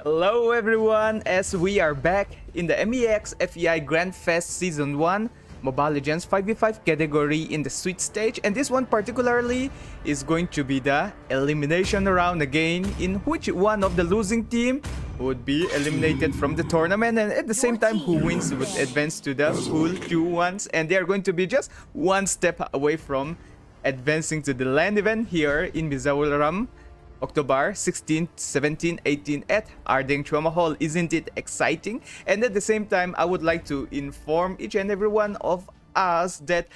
Hello everyone, as we are back in the MEA FEI Grand Fest Season 1 Mobile Legends 5v5 category in the Sweet Stage, and this one particularly is going to be the elimination round again, in which one of the losing team would be eliminated from the tournament, and at the same time who wins would advance to the Pool Q1s, and they are going to be just one step away from advancing to the LAN event here in Mizoram, October 16th, 17th, 18th at Ardeng Trauma Hall. Isn't it exciting? And at the same time, I would like to inform each and every one of us that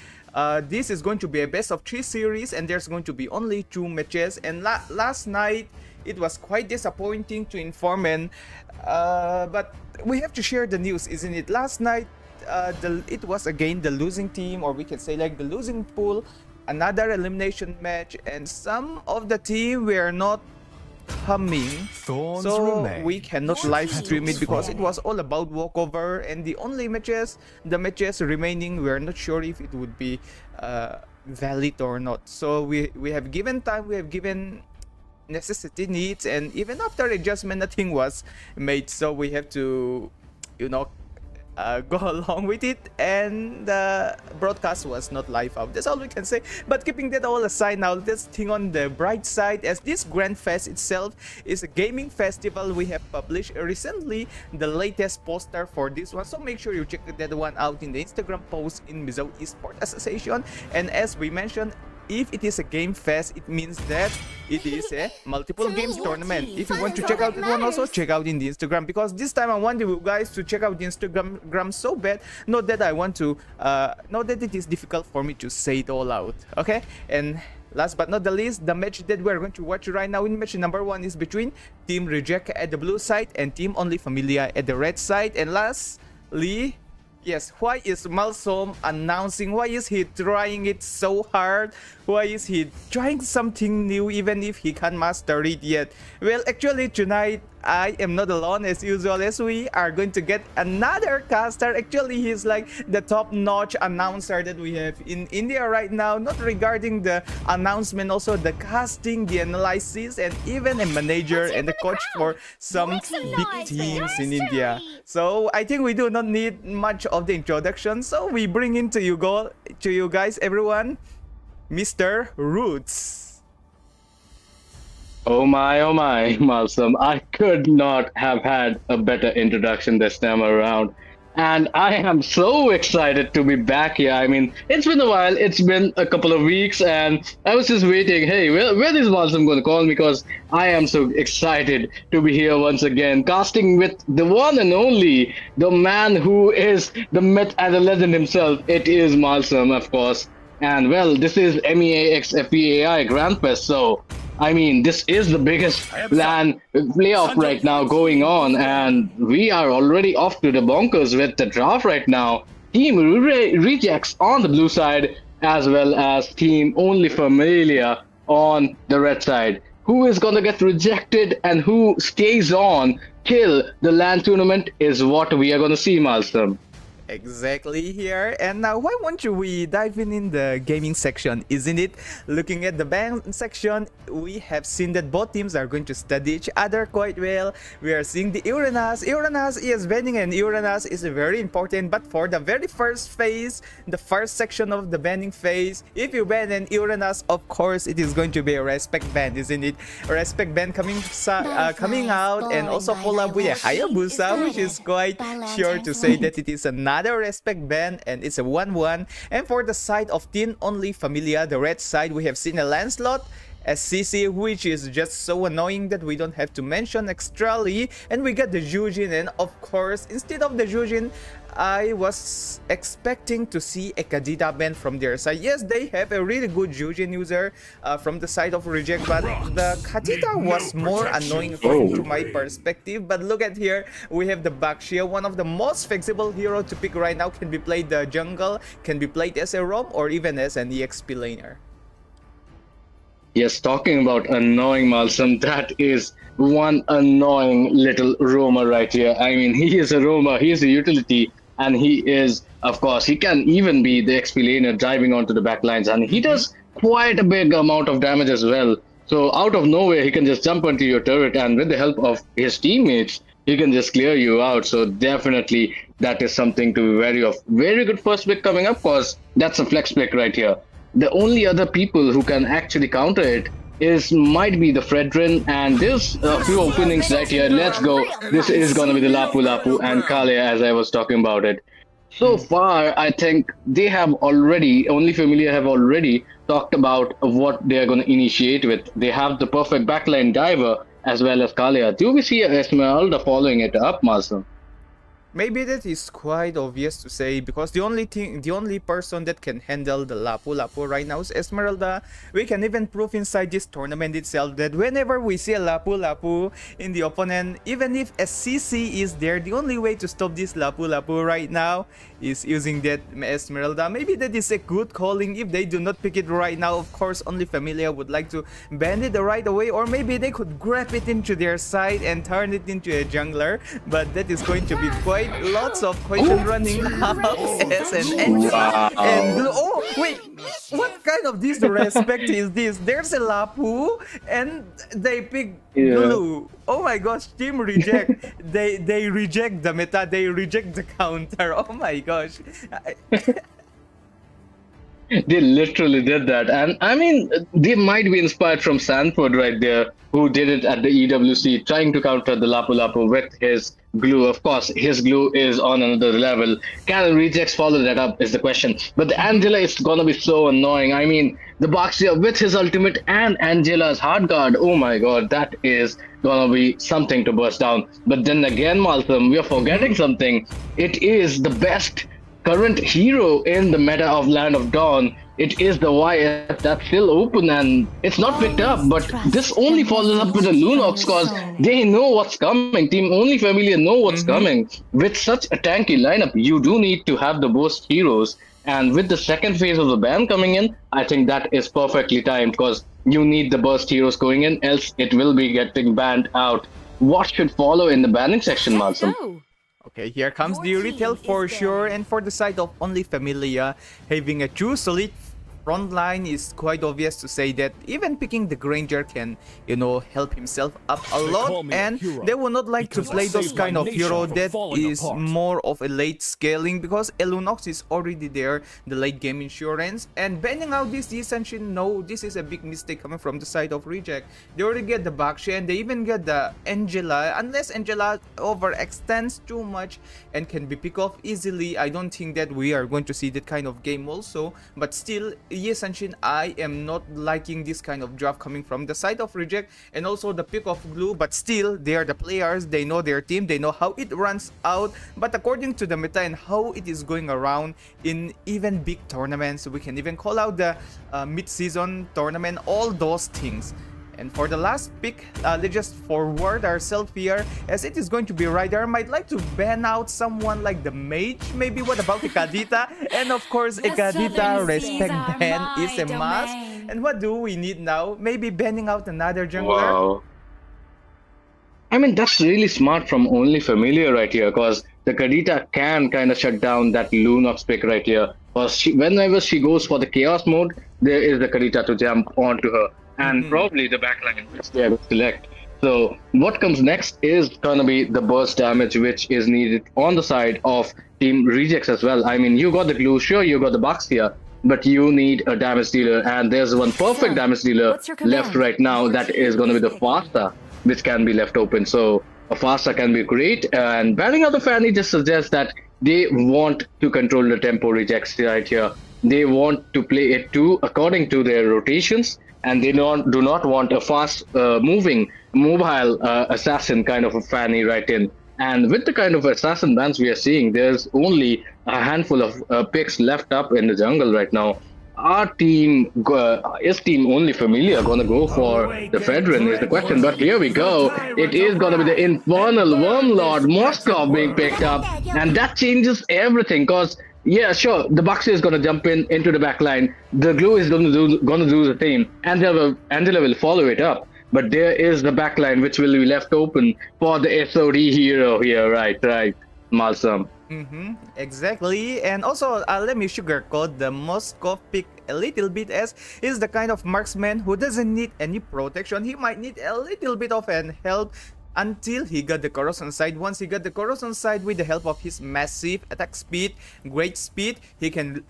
this is going to be a best of 3 series, and there's going to be only 2 matches. And last night, it was quite disappointing to inform, and but we have to share the news, isn't it? Last night, it was again the losing team, or we can say like the losing pool, another elimination match, and some of the team were not coming, so we cannot live stream it because it was all about walkover, and the only matches, the matches remaining, we're not sure if it would be valid or not. So we have given time, we have given necessity needs, and even after adjustment nothing was made, so we have to, you know, go along with it, and the broadcast was not live out. That's all we can say. But keeping that all aside, now let's think on the bright side, as this Grand Fest itself is a gaming festival. We have published recently the latest poster for this one, so make sure you check that one out in the Instagram post in Mizo Esport Association. And as we mentioned, if it is a game fest, it means that it is a multiple games tournament. If you want to check out that one, also check out in the Instagram, because this time I want you guys to check out the Instagram so bad. Not that I want to, not that it is difficult for me to say it all out, okay? And last but not the least, the match that we're going to watch right now in match number 1 is between Team Reject at the blue side and Team Only Familia at the red side. And lastly, yes, why is Malsom announcing? Why is he trying it so hard? Why is he trying something new even if he can't master it yet? Well, actually tonight I am not alone as usual, as we are going to get another caster. Actually, he's like the top-notch announcer that we have in India right now, not regarding the announcement, also the casting, the analysis, and even a manager and a coach for some big teams in India. So I think we do not need much of the introduction, so we bring in to you guys, everyone, Mr. Roots. Oh my, Malsum. I could not have had a better introduction this time around. And I am so excited to be back here. I mean, it's been a while. It's been a couple of weeks, and I was just waiting. Hey, when is Malsum going to call me? Because I am so excited to be here once again, casting with the one and only, the man who is the myth and the legend himself. It is Malsum, of course. And well, this is MEA x FEAI Grand Fest, so I mean, this is the biggest LAN playoff right now going on, and we are already off to the bonkers with the draft right now. Team Rejects on the blue side, as well as Team Only Familia on the red side. Who is gonna get rejected and who stays on till the LAN tournament is what we are gonna see, Malsum. Exactly here. And now why won't we dive in the gaming section, isn't it? Looking at the band section, we have seen that both teams are going to study each other quite well. We are seeing the Uranus is banning, and Uranus is very important, but for the very first phase, the first section of the banning phase, if you ban an Uranus, of course it is going to be a respect ban, isn't it? A respect ban coming out, and also follow up with a Hayabusa, which is quite sure to say that it is another respect ban, and it's a 1-1. And for the side of Team Only Familia, the red side, we have seen a Lancelot, a CC, which is just so annoying that we don't have to mention extrally, and we got the Jujin. And of course, instead of the Jujin, I was expecting to see a Kadita ban from their side. Yes, they have a really good Jujin user from the side of Reject, but the Kadita was more annoying according to my perspective. But look at here, we have the Bakshia, one of the most flexible hero to pick right now. Can be played the jungle, can be played as a roam, or even as an EXP laner. Yes, talking about annoying, Malsum, that is one annoying little roamer right here. I mean, he is a roamer, he is a utility, and he is, of course, he can even be the XP laner driving onto the back lines, and he does quite a big amount of damage as well. So out of nowhere, he can just jump onto your turret, and with the help of his teammates, he can just clear you out. So definitely, that is something to be wary of. Very good first pick coming up, cause that's a flex pick right here. The only other people who can actually counter it is might be the Fredrin, and there's a few openings right here. Let's go. This is gonna be the Lapu Lapu and Kale, as I was talking about it. So far, I think they have already, only Familiar have already talked about what they are going to initiate with. They have the perfect backline diver as well as Kalia. Do we see Esmeralda following it up, Master? Maybe that is quite obvious to say, because the only person that can handle the Lapu Lapu right now is Esmeralda. We can even prove inside this tournament itself that whenever we see a Lapu Lapu in the opponent, even if a CC is there, the only way to stop this Lapu Lapu right now is using that Esmeralda. Maybe that is a good calling if they do not pick it right now. Of course, only Familia would like to ban it right away, or maybe they could grab it into their side and turn it into a jungler, but that is going to be quite lots of question running out as an Angela and Blue. Oh wait, what kind of disrespect is this? There's a Lapu and they pick Blue. Oh my gosh, team reject. They reject the meta, they reject the counter. Oh my gosh. They literally did that. And I mean, they might be inspired from Sanford right there, who did it at the EWC, trying to counter the Lapu Lapu with his glue. Of course, his glue is on another level. Can Rejects follow that up is the question. But the Angela is gonna be so annoying. I mean, the Baxia with his ultimate and Angela's hard guard. Oh my god, that is gonna be something to burst down. But then again, Malcolm, we are forgetting something. It is the best current hero in the meta of Land of Dawn. It is the YF that's still open and it's not picked up, but this only follows up with the Lunox because they know what's coming. Team Only Familiar know what's coming. With such a tanky lineup, you do need to have the burst heroes. And with the second phase of the ban coming in, I think that is perfectly timed because you need the burst heroes going in, else it will be getting banned out. What should follow in the banning section, Malsum? Okay, here comes the retail for sure, and for the side of Only Familia, having a true solid front line is quite obvious to say that even picking the Granger can, help himself up a lot, and they will not like to play those kind of hero that is more of a late scaling, because Elunox is already there, the late game insurance, and banning out this Ascension, no, this is a big mistake coming from the side of Reject. They already get the Bakshi and they even get the Angela, unless Angela overextends too much and can be picked off easily. I don't think that we are going to see that kind of game also, but still, yes, Anshin, I am not liking this kind of draft coming from the side of Reject, and also the pick of Glue, but still, they are the players, they know their team, they know how it runs out, but according to the meta and how it is going around in even big tournaments, we can even call out the mid-season tournament, all those things. And for the last pick, let's just forward ourselves here, as it is going to be Ryder. I might like to ban out someone like the Mage, maybe. What about Ikadita? And of course, Ikadita respect ban is a must. And what do we need now? Maybe banning out another jungler? Wow. I mean, that's really smart from Only Familiar right here, because the Kadita can kind of shut down that Lunox pick right here. Because whenever she goes for the Chaos mode, there is the Kadita to jump onto her. And probably the backline which they are select. So what comes next is gonna be the burst damage, which is needed on the side of Team Rejects as well. I mean, you got the glue, sure, you got the box here, but you need a damage dealer, and there's one perfect damage dealer left right now. That is gonna be the Fasta, which can be left open. So a Fasta can be great, and banning out the Fanny just suggests that they want to control the tempo Rejects right here. They want to play it too according to their rotations, and they do not want a fast moving mobile assassin kind of a Fanny right in. And with the kind of assassin bans we are seeing, there's only a handful of picks left up in the jungle right now. Our team is Team Only Familiar gonna go for the Fedrin is the question, but here we go. It is gonna be the Infernal Wormlord Moskov being picked up, and that changes everything, because yeah, sure, the Baxter is gonna jump into the back line. The glue is gonna do the same. Angela will follow it up. But there is the back line which will be left open for the SOD hero here, right, Malsum. Exactly. And also, let me sugarcoat the Moskov pick a little bit, as he's the kind of marksman who doesn't need any protection. He might need a little bit of an help until he got the corrosion side. Once he got the corrosion side, with the help of his massive attack speed, great speed, he can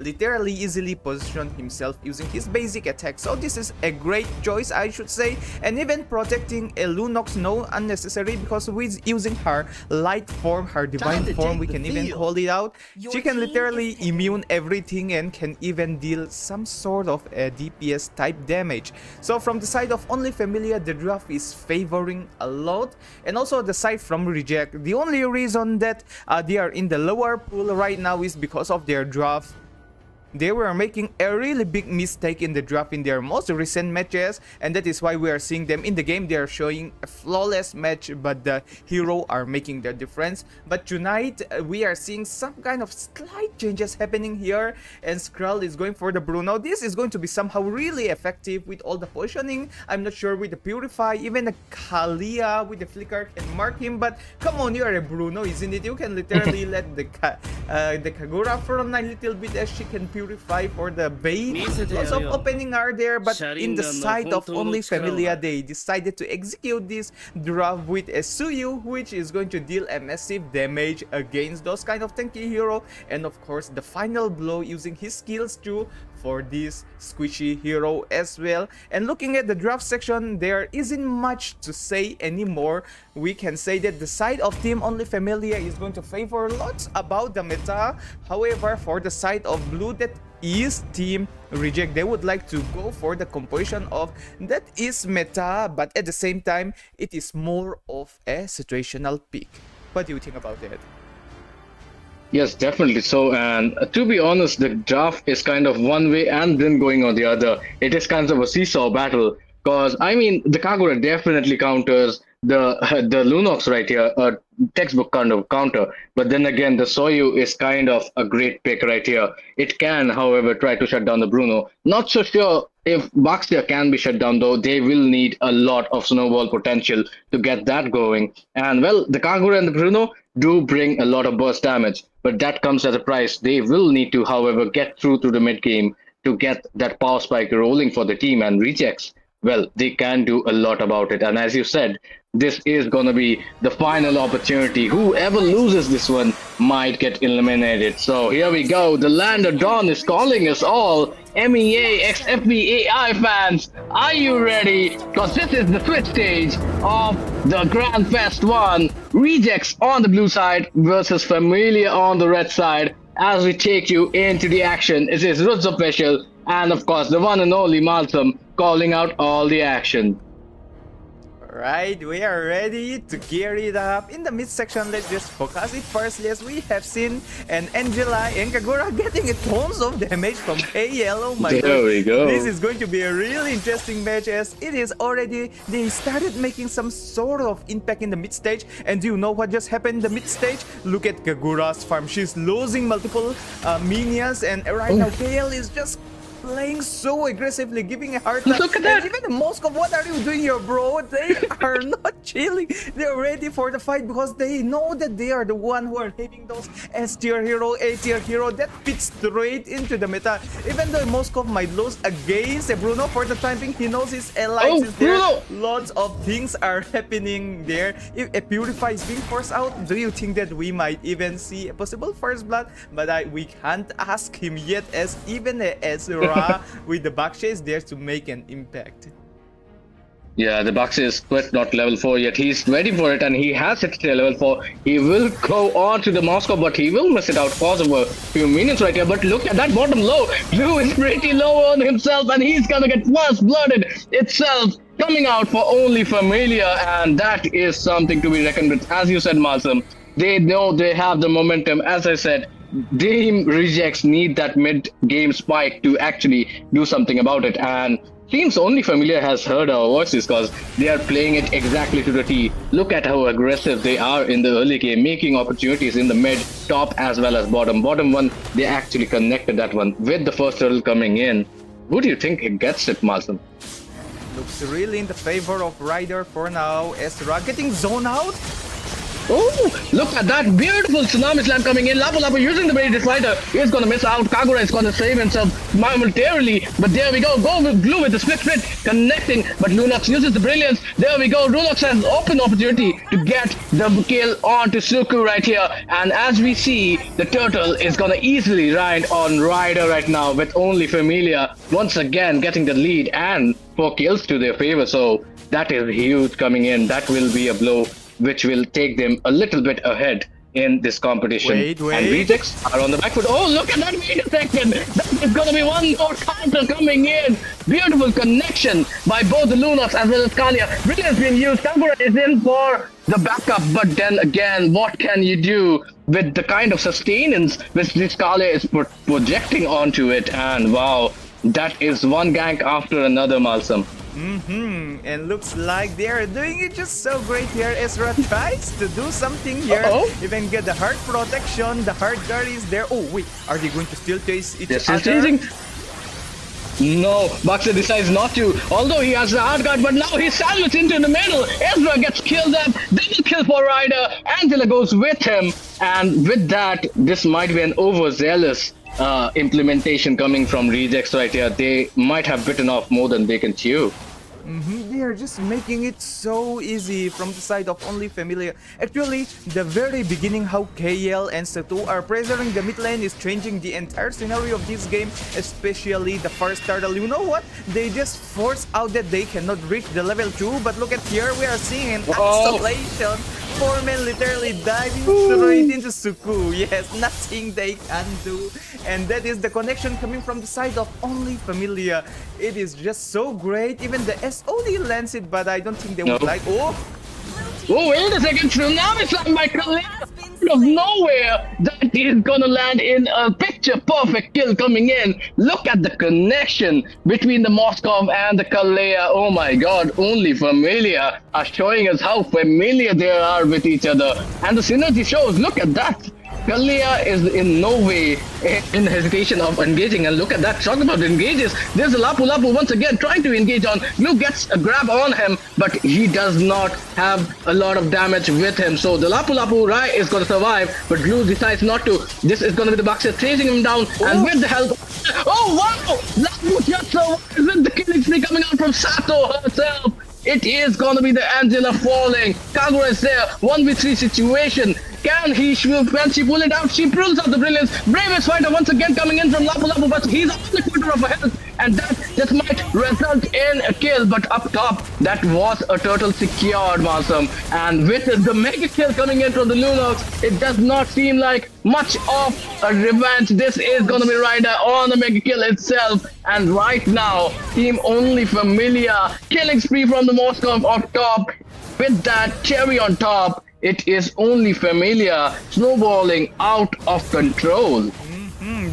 literally easily position himself using his basic attack. So this is a great choice, I should say. And even protecting a Lunox, no unnecessary, because with using her light form, her divine form, we can even call it out. She can literally immune everything and can even deal some sort of a DPS type damage. So from the side of only Familia, the draft is favoring a lot. And also the side from Reject, the only reason that they are in the lower pool right now is because of their draft. They were making a really big mistake in the draft in their most recent matches, and that is why we are seeing them in the game. They are showing a flawless match, but the hero are making the difference. But tonight we are seeing some kind of slight changes happening here, and Skrull is going for the Bruno. This is going to be somehow really effective with all the positioning. I'm not sure with the Purify, even a Kalia with the Flicker can mark him, but come on, you are a Bruno, isn't it? You can literally let the Kagura from a little bit, as she can Purify for the bait. Lots of opening are there, but in the side of only Familia, they decided to execute this draft with a Suyu, which is going to deal a massive damage against those kind of tanky hero, and of course the final blow using his skills too for this squishy hero as well. And looking at the draft section, there isn't much to say anymore. We can say that the side of Team Only Familia is going to favor lots about the meta. However, for the side of blue, that is Team Reject, they would like to go for the composition of that is meta, but at the same time it is more of a situational pick. What do you think about that? Yes, definitely so. And to be honest, the draft is kind of one way and then going on the other. It is kind of a seesaw battle. Because, I mean, the Kagura definitely counters the Lunox right here, a textbook kind of counter. But then again, the Soyu is kind of a great pick right here. It can, however, try to shut down the Bruno. Not so sure if Baxia can be shut down, though. They will need a lot of snowball potential to get that going. And, well, the Kagura and the Bruno do bring a lot of burst damage, but that comes at a price. They will need to, however, get through to the mid game to get that power spike rolling for the team. And Rejects, well, they can do a lot about it. And as you said, this is going to be the final opportunity. Whoever loses this one might get eliminated. So here we go. The Land of Dawn is calling us all. MEA x FEAI fans, are you ready? Because this is the switch stage of the Grand Fest 1. Rejects on the blue side versus Familia on the red side. As we take you into the action, this is Roots Official, and of course the one and only Malsum calling out all the action. Right, we are ready to gear it up. In the midsection, let's just focus it firstly, as we have seen and Angela and Kagura getting a tons of damage from AL. Oh my god. There we go. This is going to be a really interesting match, as it is already, they started making some sort of impact in the mid stage. And do you know what just happened in the mid stage? Look at Kagura's farm. She's losing multiple minions, and right now KL is just playing so aggressively, giving a hard time. Look at that! And even Moscow, what are you doing here, bro? They are not chilling. They're ready for the fight because they know that they are the one who are having those S tier hero, A tier hero that fits straight into the meta. Even though Moscow might lose against Bruno, for the time being, he knows his allies is there. Bruno! Lots of things are happening there. If a Purify is being forced out, do you think that we might even see a possible first blood? But we can't ask him yet, as even a Ezra with the Baksha is there to make an impact. Yeah, the Baksha is split, not level 4 yet. He's ready for it and he has it to level 4. He will go on to the Moscow, but he will miss it out for a few minutes right here. But look at that bottom low. Blue is pretty low on himself and he's gonna get first blooded itself, coming out for only Familia, and that is something to be reckoned with. As you said, Malsum, they know they have the momentum. As I said, Team Rejects need that mid-game spike to actually do something about it, and Teams Only Familia has heard our voices because they are playing it exactly to the T. Look at how aggressive they are in the early game, making opportunities in the mid, top as well as bottom. Bottom one, they actually connected that one with the first turtle coming in. Who do you think gets it, Malsum? Looks really in the favor of Ryder for now. Ezra getting zoned out. Oh, look at that beautiful tsunami slam coming in. Lapu Lapu using the British fighter. He's gonna miss out. Kagura is gonna save himself momentarily. But there we go. Go with Glue with the split connecting. But Lunox uses the brilliance. There we go. Lunox has open opportunity to get the kill onto Suku right here. And as we see, the turtle is gonna easily ride on Ryder right now with only Familia once again getting the lead and 4 kills to their favor. So that is huge coming in. That will be a blow which will take them a little bit ahead in this competition. Wait. And Rejects are on the back foot. Oh, look at that! Wait a second! That is gonna be one more counter coming in. Beautiful connection by both the Lunox as well as Kalia. Brilliance being used. Kagura is in for the backup, but then again, what can you do with the kind of sustenance which this Kalia is projecting onto it? And wow, that is one gank after another, Malsam. And looks like they are doing it just so great here. Ezra tries to do something here. Even get the heart protection. The heart guard is there. Oh wait, are they going to still chase each other? Chasing. No, Boxer decides not to. Although he has the hard guard, but now he's sandwiched into the middle. Ezra gets killed up. Double kill for Ryder. Angela goes with him, and with that, this might be an overzealous implementation coming from Rejects right here. They might have bitten off more than they can chew. They are just making it so easy from the side of only Familia. Actually, the very beginning how KL and Setu are pressuring the mid lane is changing the entire scenario of this game, especially the first turtle. You know what? They just force out that they cannot reach the level 2, but look at here, we are seeing an isolation. 4 men literally diving straight into Suku. Yes, nothing they can do. And that is the connection coming from the side of only Familia. It is just so great. Even the SOD lands it, but I don't think they would like. Oh, wait a second. Tsunami slam by Kalia out of nowhere. That is gonna land in a picture perfect kill coming in. Look at the connection between the Moskov and the Kalia. Oh my god, only Familia are showing us how familiar they are with each other. And the synergy shows. Look at that. Kalia is in no way in hesitation of engaging, and look at that. Talk about engages. There's a Lapu Lapu once again trying to engage on. Glue gets a grab on him, but he does not have a lot of damage with him. So the Lapu Lapu Rai is going to survive, but Glue decides not to. This is going to be the Boxer chasing him down, and with the help. Oh wow! Lapu just survives with the killing spree coming out from Sato herself. It is gonna be the Angela falling. Kagura is there. 1v3 situation. Can she pull it out? She pulls out the brilliance. Bravest fighter once again coming in from Lapu Lapu, but he's on the quarter of a health, and that just might result in a kill. But up top, that was a turtle secured, Masam. And with the mega kill coming in from the Lunox, it does not seem like much of a revenge. This is gonna be Ryder on the mega kill itself. And right now, Team Only Familia killing spree from the Moscow up top. With that cherry on top, it is Only Familia snowballing out of control.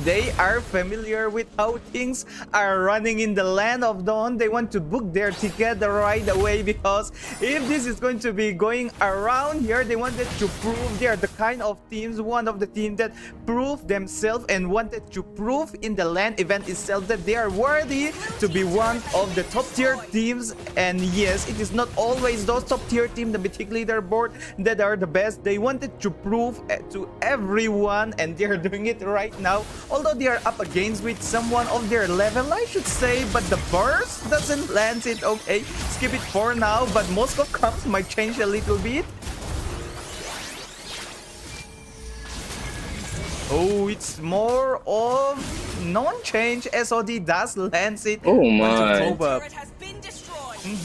They are familiar with how things are running in the land of Dawn. They want to book their ticket right away, because if this is going to be going around here, they wanted to prove they are the kind of teams, one of the teams that proved themselves and wanted to prove in the land event itself that they are worthy to be one of the top tier teams. And yes, it is not always those top tier teams, the mythic leaderboard, that are the best. They wanted to prove to everyone, and they are doing it right now. Although they are up against with someone of their level, I should say, but the burst doesn't land it. Okay, skip it for now, but Moscow comes might change a little bit. Oh, it's more of non-change. SOD does lands it. Oh my.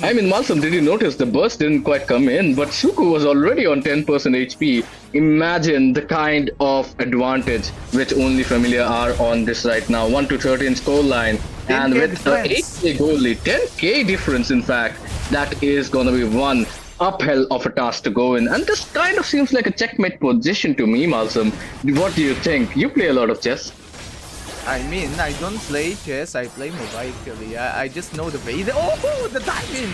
I mean, Malsam, did you notice the burst didn't quite come in, but Suku was already on 10% HP. Imagine the kind of advantage which Only Familia are on this right now. 1-13 scoreline, and with the 8k goal lead, 10k difference in fact, that is gonna be one uphill of a task to go in. And this kind of seems like a checkmate position to me, Malsam. What do you think? You play a lot of chess. I mean, I don't play chess, I play mobile actually. I just know the way. Oh, the timing!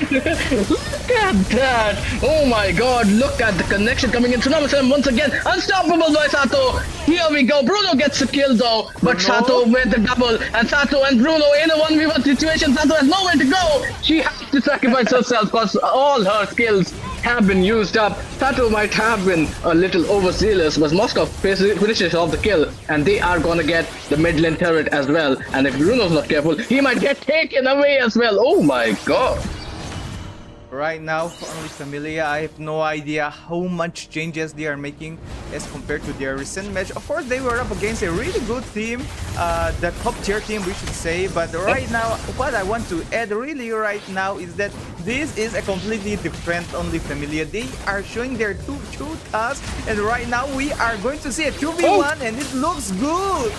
Look at that! Oh my god, look at the connection coming in. Tsunami Slam once again, unstoppable by Sato. Here we go, Bruno gets a kill though, but Sato with the double, and Sato and Bruno in a 1v1 situation. Sato has nowhere to go. She has to sacrifice herself because all her skills have been used up. Sato might have been a little overzealous, but Moskov finishes off the kill, and they are gonna get the mid lane turret as well. And if Bruno's not careful, he might get taken away as well. Oh my god. Right now, only Familia, I have no idea how much changes they are making as compared to their recent match. Of course, they were up against a really good team, the top tier team we should say, but right now, what I want to add really right now is that this is a completely different only Familia. They are showing their true tasks, and right now we are going to see a 2v1 and it looks good.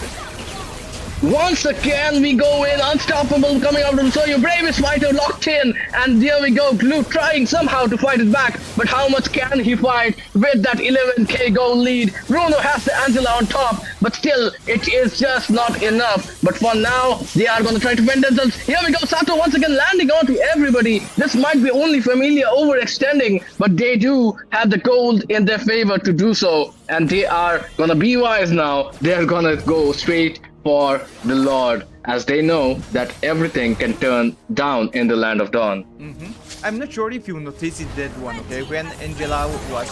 Once again, we go in, unstoppable coming out from Soyu, bravest fighter locked in, and there we go, Glue trying somehow to fight it back, but how much can he fight with that 11k goal lead? Bruno has the Angela on top, but still, it is just not enough. But for now, they are going to try to win themselves. Here we go, Sato once again landing onto everybody. This might be only Familia overextending, but they do have the gold in their favor to do so, and they are going to be wise now. They are going to go straight for the Lord, as they know that everything can turn down in the land of Dawn. I'm not sure if you noticed that one, okay? When Angela was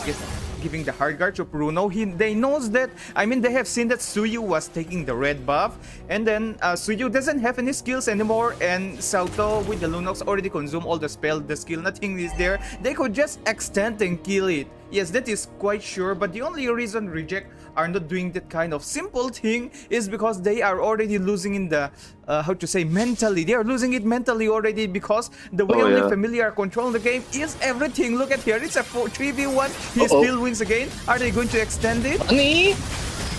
giving the hard guard to Bruno, they knows that, I mean, they have seen that Suyu was taking the red buff, and then Suyu doesn't have any skills anymore, and Sato with the Lunox already consumed all the spell, the skill, nothing is there. They could just extend and kill it. Yes, that is quite sure, but the only reason Reject are not doing that kind of simple thing is because they are already losing in the how to say, mentally. They are losing it mentally already, because the way only Familia are controlling the game is everything. Look at here, it's a 3v1. He still wins again. Are they going to extend it?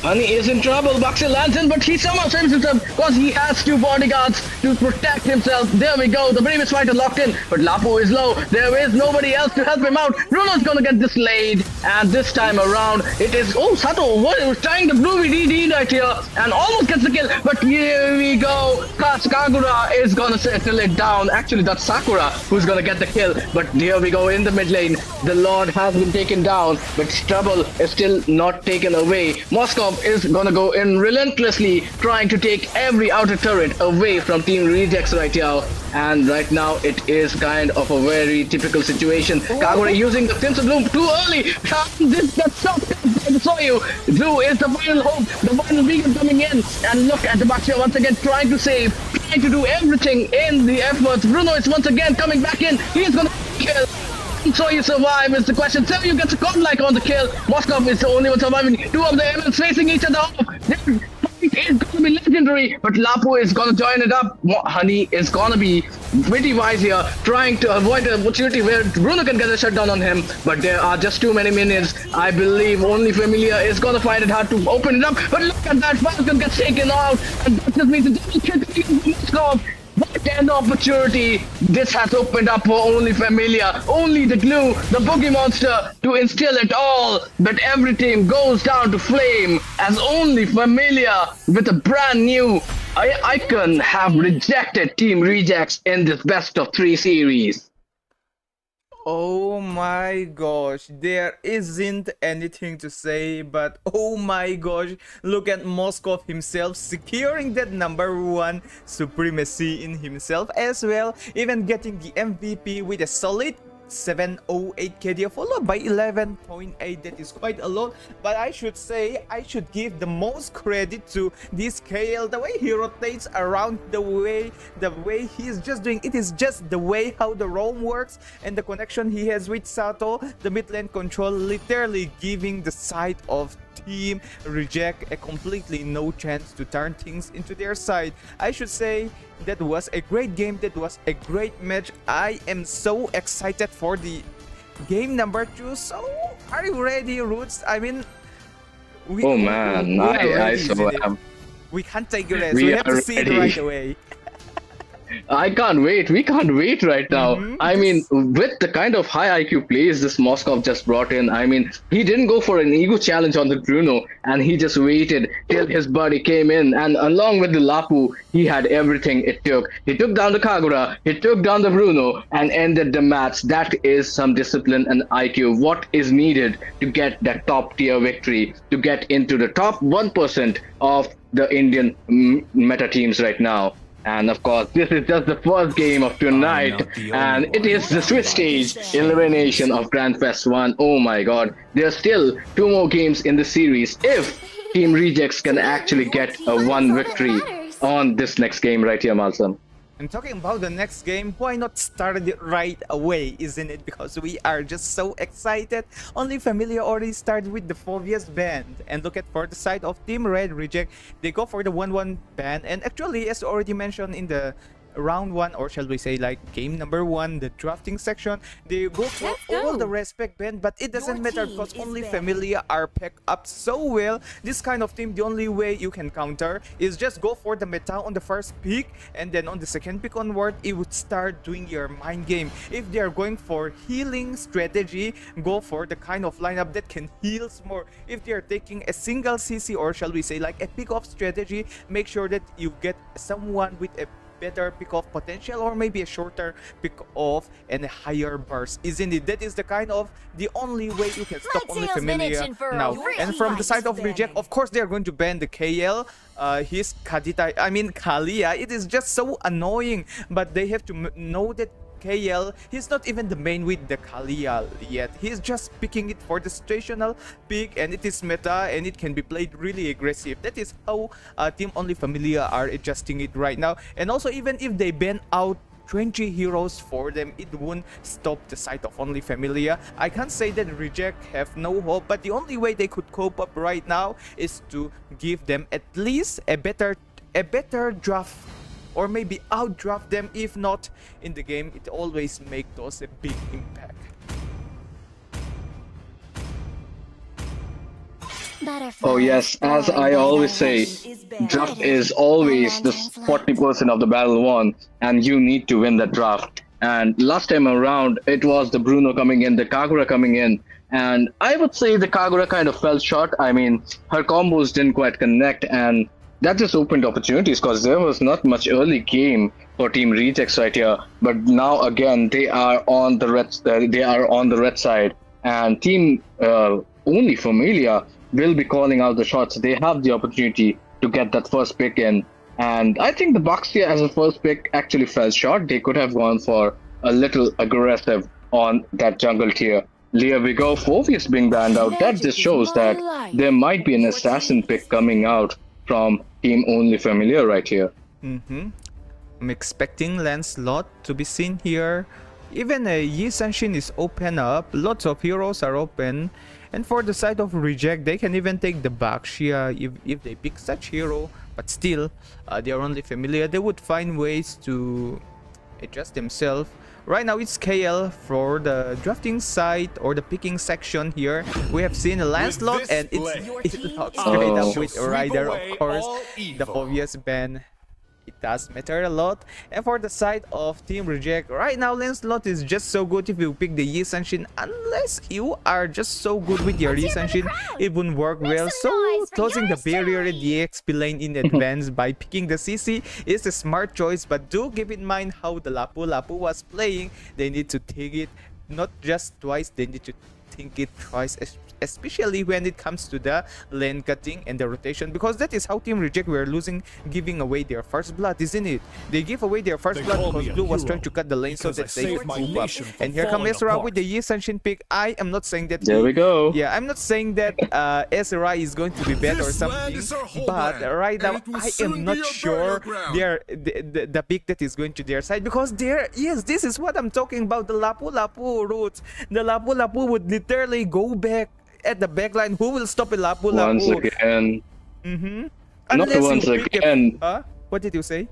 Honey is in trouble. Baxi lands in, but he somehow saves himself because he has two bodyguards to protect himself. There we go. The bravest fighter locked in, but Lapo is low. There is nobody else to help him out. Bruno's gonna get this laid, and this time around it is Sato was trying the blue VDD right here and almost gets the kill. But here we go. Kagura is gonna settle it down. Actually, that's Sakura who's gonna get the kill. But here we go in the mid lane. The Lord has been taken down, but trouble is still not taken away. Moskov is gonna go in relentlessly, trying to take every outer turret away from Team Rejects right here. And right now, it is kind of a very typical situation. Kagura using the Tints of Bloom too early. This gets stopped by the Soyu. Blue is the final hope, the final beacon coming in. And look at the Baxia once again trying to save, trying to do everything in the efforts. Bruno is once again coming back in. He is gonna kill. So you survive is the question. Soyu gets a godlike on the kill. Moskov is the only one surviving. Two of the elements facing each other off. This fight is gonna be legendary, but Lapo is gonna join it up. Honey is gonna be pretty wise here, trying to avoid the opportunity where Bruno can get a shutdown on him, but there are just too many minions. I believe only Familia is gonna find it hard to open it up, but look at that, Falcon gets taken out, and that just means a double kill for Moskov. What an opportunity this has opened up for only Familia, only the Glue, the Boogie Monster to instill it all, but everything goes down to flame as only Familia with a brand new icon have rejected Team Rejects in this best of 3 series. Oh my gosh, there isn't anything to say, but oh my gosh, look at Moskov himself securing that #1 supremacy in himself as well, even getting the MVP with a solid 708 KD followed by 11.8. That is quite a lot, but I should say I should give the most credit to this KL, the way he rotates around, the way he is just doing it is just the way how the roam works, and the connection he has with Sato, the mid lane control, literally giving the side of Team Reject a completely no chance to turn things into their side. I should say that was a great game, that was a great match. I am so excited for the game #2. So are you ready, Roots? I mean, we can't take a rest. We have to see it right away. I can't wait. We can't wait right now. I mean, with the kind of high IQ plays this Moskov just brought in, I mean, he didn't go for an ego challenge on the Bruno, and he just waited till his buddy came in, and along with the Lapu, he had everything it took. He took down the Kagura, he took down the Bruno, and ended the match. That is some discipline and IQ. What is needed to get that top tier victory, to get into the top 1% of the Indian meta teams right now. And of course, this is just the first game of tonight, and it is the Swiss stage elimination of Grand Fest 1. Oh my god, there are still two more games in the series if Team Rejects can actually get a one victory on this next game right here, Malsam. And talking about the next game, why not start it right away, isn't it? Because we are just so excited. Only Familia already started with the Phobias band. And look at for the side of Team Red Reject, they go for the 1-1 band. And actually, as already mentioned in the round 1, or shall we say like game number 1, the drafting section, they go for all the respect band, but it doesn't matter because only Familia are packed up so well. This kind of team, the only way you can counter is just go for the meta on the first pick, and then on the second pick onward, it would start doing your mind game. If they are going for healing strategy, go for the kind of lineup that can heals more. If they are taking a single CC, or shall we say like a pick off strategy, make sure that you get someone with a better pick-off potential, or maybe a shorter pick-off and a higher burst, isn't it? That is the kind of the only way you can stop only Familia now. And from the side of Reject, of course they are going to ban the KL, his Kalia. It is just so annoying, but they have to know that KL, he's not even the main with the Kalia yet. He's just picking it for the situational pick, and it is meta and it can be played really aggressive. That is how Team Only Familia are adjusting it right now. And also, even if they ban out 20 heroes for them, it won't stop the side of Only Familia. I can't say that Reject have no hope, but the only way they could cope up right now is to give them at least a better draft, or maybe outdraft them. If not in the game, it always make those a big impact. Oh yes, as I always say, draft is always the 40% of the battle won, and you need to win that draft. And last time around, it was the Bruno coming in, the Kagura coming in, and I would say the Kagura kind of fell short. I mean, her combos didn't quite connect, and that just opened opportunities because there was not much early game for Team Rejects right here. But now again, they are on the red. They are on the red side, and Team Only Familia will be calling out the shots. They have the opportunity to get that first pick in, and I think the Baxia as a first pick actually fell short. They could have gone for a little aggressive on that jungle tier. Here we go, Phobias being banned out. That just shows that there might be an assassin pick coming out from Team Only Familia right here. I'm expecting Lancelot to be seen here. Even Yi Sanshin is open up. Lots of heroes are open. And for the side of Reject, they can even take the Baxia if they pick such hero. But still, they are Only Familia. They would find ways to adjust themselves. Right now it's KL for the drafting side or the picking section here. We have seen a Lancelot, and it locks straight up with Ryder, of course. The obvious ban, it does matter a lot. And for the side of Team Reject, right now Lancelot is just so good if you pick the Yi Sanshin. Unless you are just so good with your Yi Sanshin, it wouldn't work well. So closing the barrier at the XP lane in advance by picking the CC is a smart choice. But do keep in mind how the Lapu was playing. They need to think it not just twice, they need to think it twice, especially when it comes to the lane cutting and the rotation, because that is how Team Reject were losing, giving away their first blood, isn't it? They give away their first blood because Blue was trying to cut the lane so that they could move up. And here comes Ezra with the Yi Sanshin pick. I am not saying that there we go. Yeah, I'm not saying that Ezra is going to be bad or something, but right now I am not sure they are the pick that is going to their side, because there, yes, this is what I'm talking about, the Lapu roots. The Lapu would literally go back at the backline. Who will stop a Lapu? Once again. Not once again. What did you say?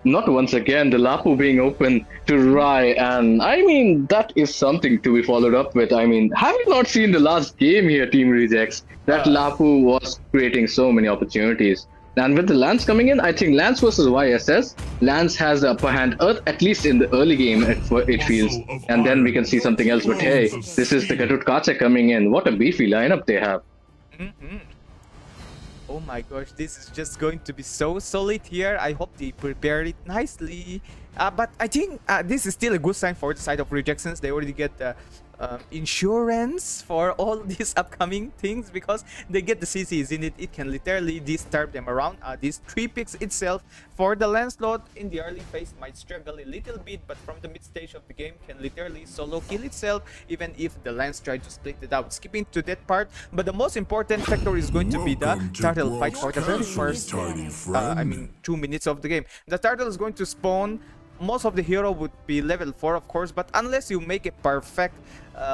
Not once again, the Lapu being open to Rai, and I mean, that is something to be followed up with. I mean, have you not seen the last game here, Team Rejects? That Lapu was creating so many opportunities. And with the Lance coming in, I think Lance versus YSS, Lance has the upper hand, at least in the early game, it feels. And then we can see something else. But hey, this is the Gatut Kache coming in. What a beefy lineup they have. Oh my gosh, this is just going to be so solid here. I hope they prepared it nicely. But I think this is still a good sign for the side of Reject, since they already get the insurance for all these upcoming things, because they get the CCs in it. It can literally disturb them around. These 3 picks itself for the Lancelot in the early phase might struggle a little bit, but from the mid stage of the game can literally solo kill itself, even if the Lance tried to split it out. Skipping to that part, but the most important factor is going to be the turtle fight for the very first 2 minutes of the game. The turtle is going to spawn. Most of the hero would be level 4, of course, but unless you make a perfect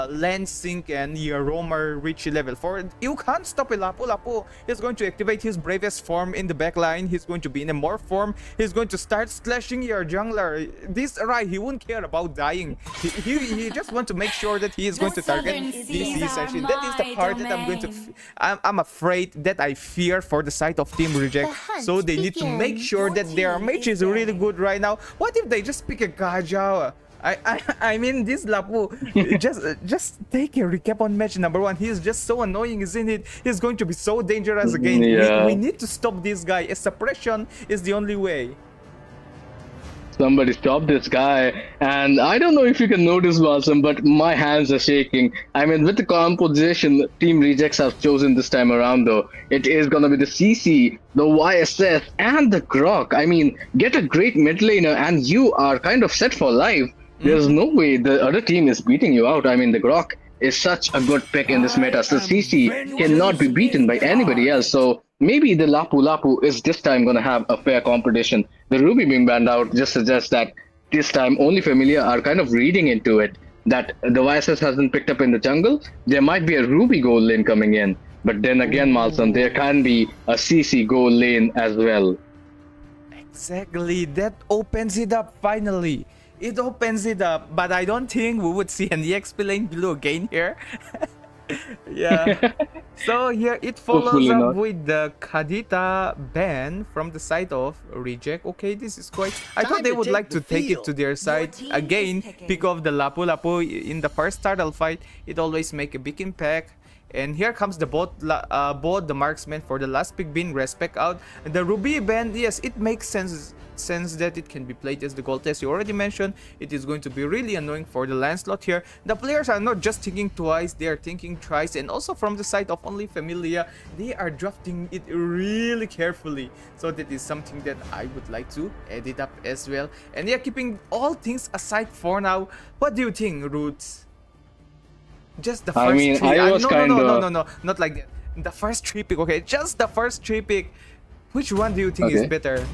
land sync and your roamer reach level 4, you can't stop a Lapu Lapu. He's going to activate his bravest form in the backline. He's going to be in a morph form. He's going to start slashing your jungler. This Rai, he won't care about dying. He just want to make sure that he is going to target DCs. Actually, that is the part that I'm going to I'm afraid, that I fear for the side of Team Reject. So they need to make sure that their mage is really good right now. What if they just pick a Gajao? I mean, this Lapu, just take a recap on match number 1. He is just so annoying, isn't it? He's going to be so dangerous again. Yeah. We need to stop this guy. A suppression is the only way. Somebody stop this guy. And I don't know if you can notice, Balsam, but my hands are shaking. I mean, with the composition Team Rejects have chosen this time around, though, it is gonna be the CC, the YSS, and the Grok. I mean, get a great mid laner and you are kind of set for life. There's no way the other team is beating you out. I mean, the Grok is such a good pick in this meta. So CC cannot be beaten by anybody else. So maybe the Lapu Lapu is this time going to have a fair competition. The Ruby being banned out just suggests that this time only Familia are kind of reading into it, that the YSS hasn't picked up in the jungle. There might be a Ruby gold lane coming in. But then again, Malson, there can be a CC gold lane as well. Exactly. That opens it up finally. It opens it up, but I don't think we would see an EXP lane below again here. Yeah. So here it follows Hopefully up not. with the Kadita ban from the side of Reject. Okay, this is quite... I thought they would like to take it to their side. Again, pick off the Lapu Lapu in the first turtle fight. It always make a big impact. And here comes the bot, the marksman for the last pick being respect out. The Ruby band, yes, it makes sense that it can be played as the gold test. You already mentioned it is going to be really annoying for the Lancelot here. The players are not just thinking twice, they are thinking thrice. And also from the side of only Familia, they are drafting it really carefully. So that is something that I would like to edit up as well. And yeah, keeping all things aside for now, what do you think, Roots? Just the first I mean, 3. I was no, not like that. The first 3 pick, okay? Just the first 3 pick. Which one do you think is better?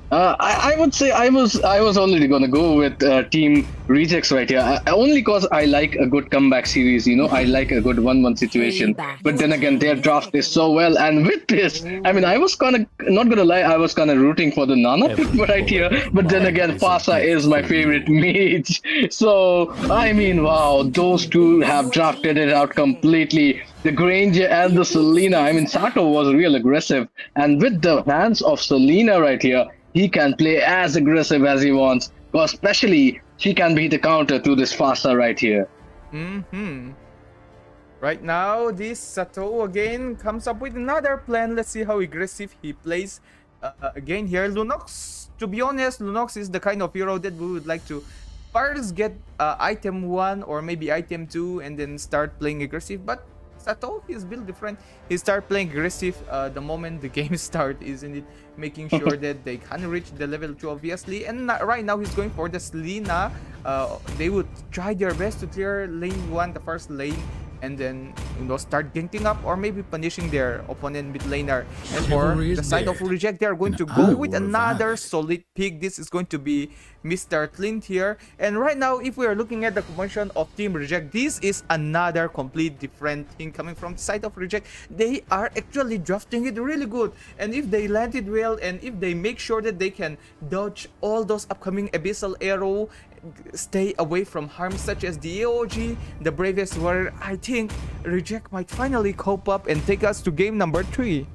I would say I was already gonna go with Team Rejects right here. Only cause I like a good comeback series, you know. I like a good 1-1 situation. But then again, their draft is so well, and with this, I mean, I was kinda not gonna lie, I was kinda rooting for the Nana pick right here. But then again, Fasa is my favorite mage. So I mean, wow, those two have drafted it out completely. The Granger and the Selena. I mean, Sato was real aggressive, and with the hands of Selena right here, he can play as aggressive as he wants, because especially he can be the counter to this Fasa right here. Right now, this Sato again comes up with another plan. Let's see how aggressive he plays again here. Lunox, to be honest, Lunox is the kind of hero that we would like to first get item 1 or maybe item 2 and then start playing aggressive. But Sato, he's built different. He start playing aggressive the moment the game start, isn't it? Making sure that they can reach the level 2 obviously. And right now he's going for the Selena. They would try their best to clear lane 1, the first lane, and then start ganking up or maybe punishing their opponent mid laner. And for the side of Reject, they are going to go with another solid pick. This is going to be Mr. Clint here. And right now, if we are looking at the composition of Team Reject, this is another complete different thing coming from the side of Reject. They are actually drafting it really good. And if they land it well, and if they make sure that they can dodge all those upcoming Abyssal Arrow, stay away from harm such as the AOG, the Bravest Warrior, I think Reject might finally cope up and take us to game number 3.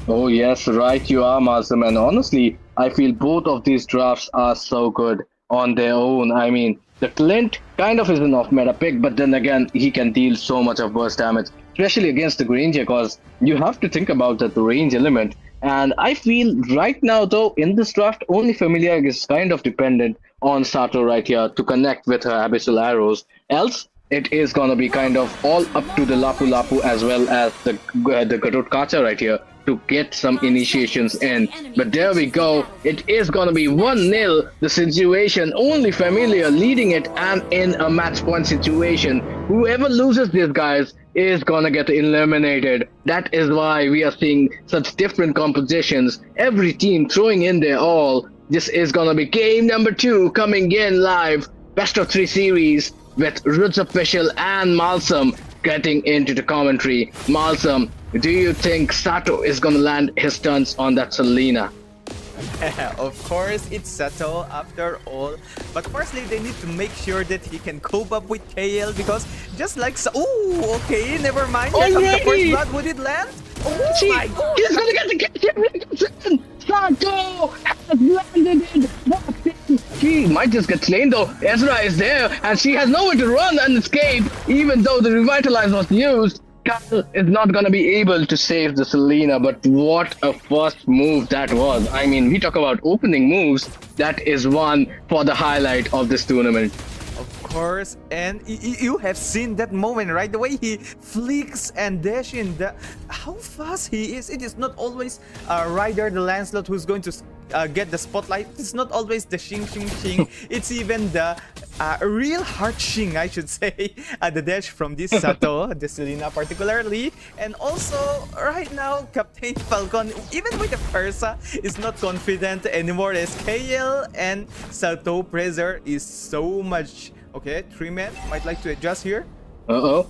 Oh yes, right you are, Masum. And honestly, I feel both of these drafts are so good on their own. I mean, the Clint kind of is an off-meta pick, but then again, he can deal so much of burst damage, especially against the Granger, because you have to think about that the range element. And I feel right now, though, in this draft, only Familia is kind of dependent on Sato right here to connect with her abyssal arrows. Else, it is gonna be kind of all up to the Lapu Lapu as well as the Garut Kacha right here to get some initiations in. But there we go. It is gonna be 1-0. The situation, only Familia leading it, and in a match point situation, whoever loses this, guys, is gonna get eliminated. That is why we are seeing such different compositions. Every team throwing in their all. This is gonna be game number 2 coming in live. Best of 3 series with Roots Official and Malsum getting into the commentary. Malsum, do you think Sato is gonna land his stunts on that Selena? Of course, it's Sato after all. But firstly, they need to make sure that he can cope up with KL because just like oh, okay, never mind. Here comes the first blood. Would it land? Oh my god! He's gonna get the kill. Sato has landed it. He might just get slain though. Ezra is there and she has nowhere to run and escape. Even though the revitalize was used, Kyle is not gonna be able to save the Selena, but what a first move that was. I mean, we talk about opening moves. That is one for the highlight of this tournament. Of course, and you have seen that moment, right? The way he flicks and dash in, how fast he is. It is not always Ryder the Lancelot who's going to get the spotlight. It's not always the Xing Xing Xing. It's even the real hard Xing, I should say. The dash from this Sato, the Selena particularly. And also, right now, Captain Falcon, even with the Persa, is not confident anymore as KL and Sato Pressure is so much. Okay, 3 men might like to adjust here. Uh-oh.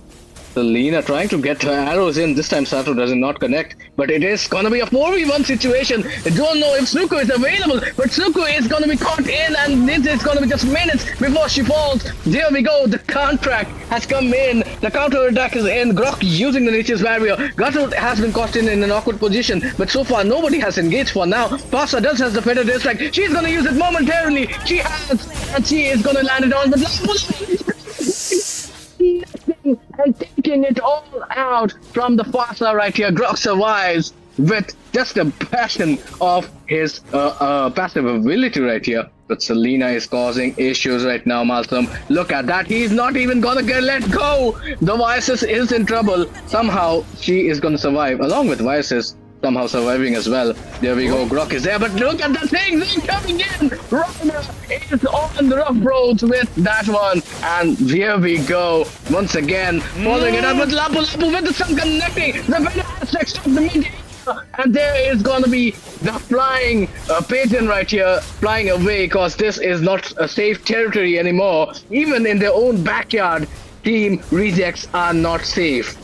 Selena trying to get her arrows in. This time Sato does not connect. But it is gonna be a 4v1 situation. I don't know if Suku is available, but Suku is gonna be caught in and this is gonna be just minutes before she falls. There we go. The contract has come in. The counter attack is in. Grok using the Nature's Barrier. Gato has been caught in an awkward position, but so far nobody has engaged for now. Pasta does has the Feather Distract. She's gonna use it momentarily. She has, and she is gonna land it on the and taking it all out from the Fasa right here. Grok survives with just a passion of his passive ability right here. But Selena is causing issues right now, Malcolm. Look at that. He's not even gonna get let go. The Vices is in trouble. Somehow she is gonna survive along with Vices. Somehow surviving as well. There we go. Grok is there, but look at the things coming in. Ryder is on the rough roads with that one, and here we go once again, following it up with Lapu Lapu with the sun connecting. The very aspects of the media, and there is gonna be the flying pigeon right here, flying away, because this is not a safe territory anymore. Even in their own backyard, Team Rejects are not safe.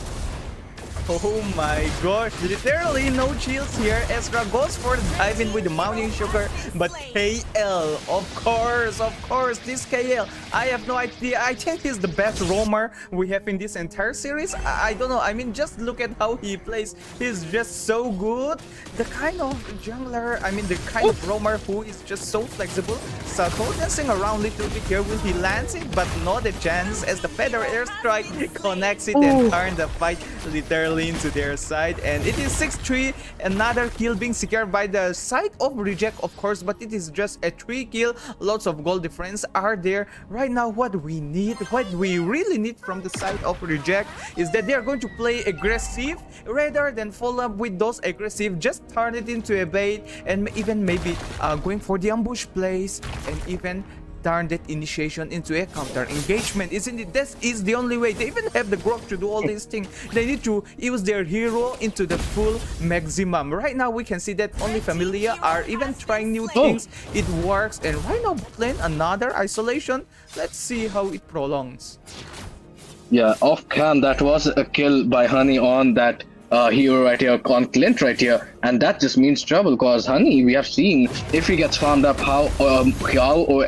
Oh my gosh, literally no chills here. Ezra goes for the dive in with the Mountain Sugar, but KL, of course, this KL, I have no idea. I think he's the best roamer we have in this entire series. I don't know, I mean, just look at how he plays. He's just so good. The kind of jungler, I mean, the kind of roamer who is just so flexible. Sato dancing around little bit here. Will he land it? But not a chance as the Feather Airstrike connects it and turns the fight literally into their side, and it is 6-3. Another kill being secured by the side of Reject, of course, but it is just a 3 kill. Lots of goal difference are there right now. What we really need from the side of Reject is that they are going to play aggressive rather than follow up with those aggressive. Just turn it into a bait and even maybe going for the ambush plays and even turn that initiation into a counter engagement. Isn't it? That is the only way. They even have the Grok to do all these things. They need to use their hero into the full maximum. Right now we can see that only Familia are even trying new things. It works, and right now playing another isolation. Let's see how it prolongs. Yeah, off cam, that was a kill by Honey on that hero right here, on Clint right here, and that just means trouble, because Honey, we have seen if he gets farmed up how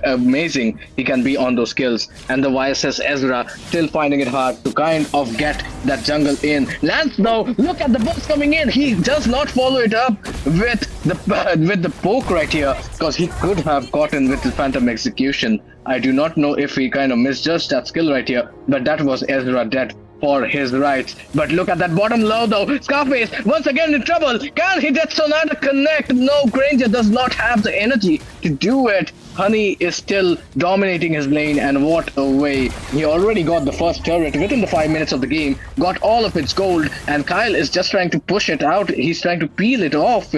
amazing he can be on those kills, and the YSS Ezra still finding it hard to kind of get that jungle in. Lance though, look at the boss coming in. He does not follow it up with the poke right here, because he could have gotten with the Phantom Execution. I do not know if he kind of misjudged that skill right here, but that was Ezra dead. for his rights. But look at that bottom low though. Scarface once again in trouble. Can he get Sonata connect? No, Granger does not have the energy to do it. Honey is still dominating his lane, and what a way. He already got the first turret within the 5 minutes of the game, got all of its gold, and Kyle is just trying to push it out. He's trying to peel it off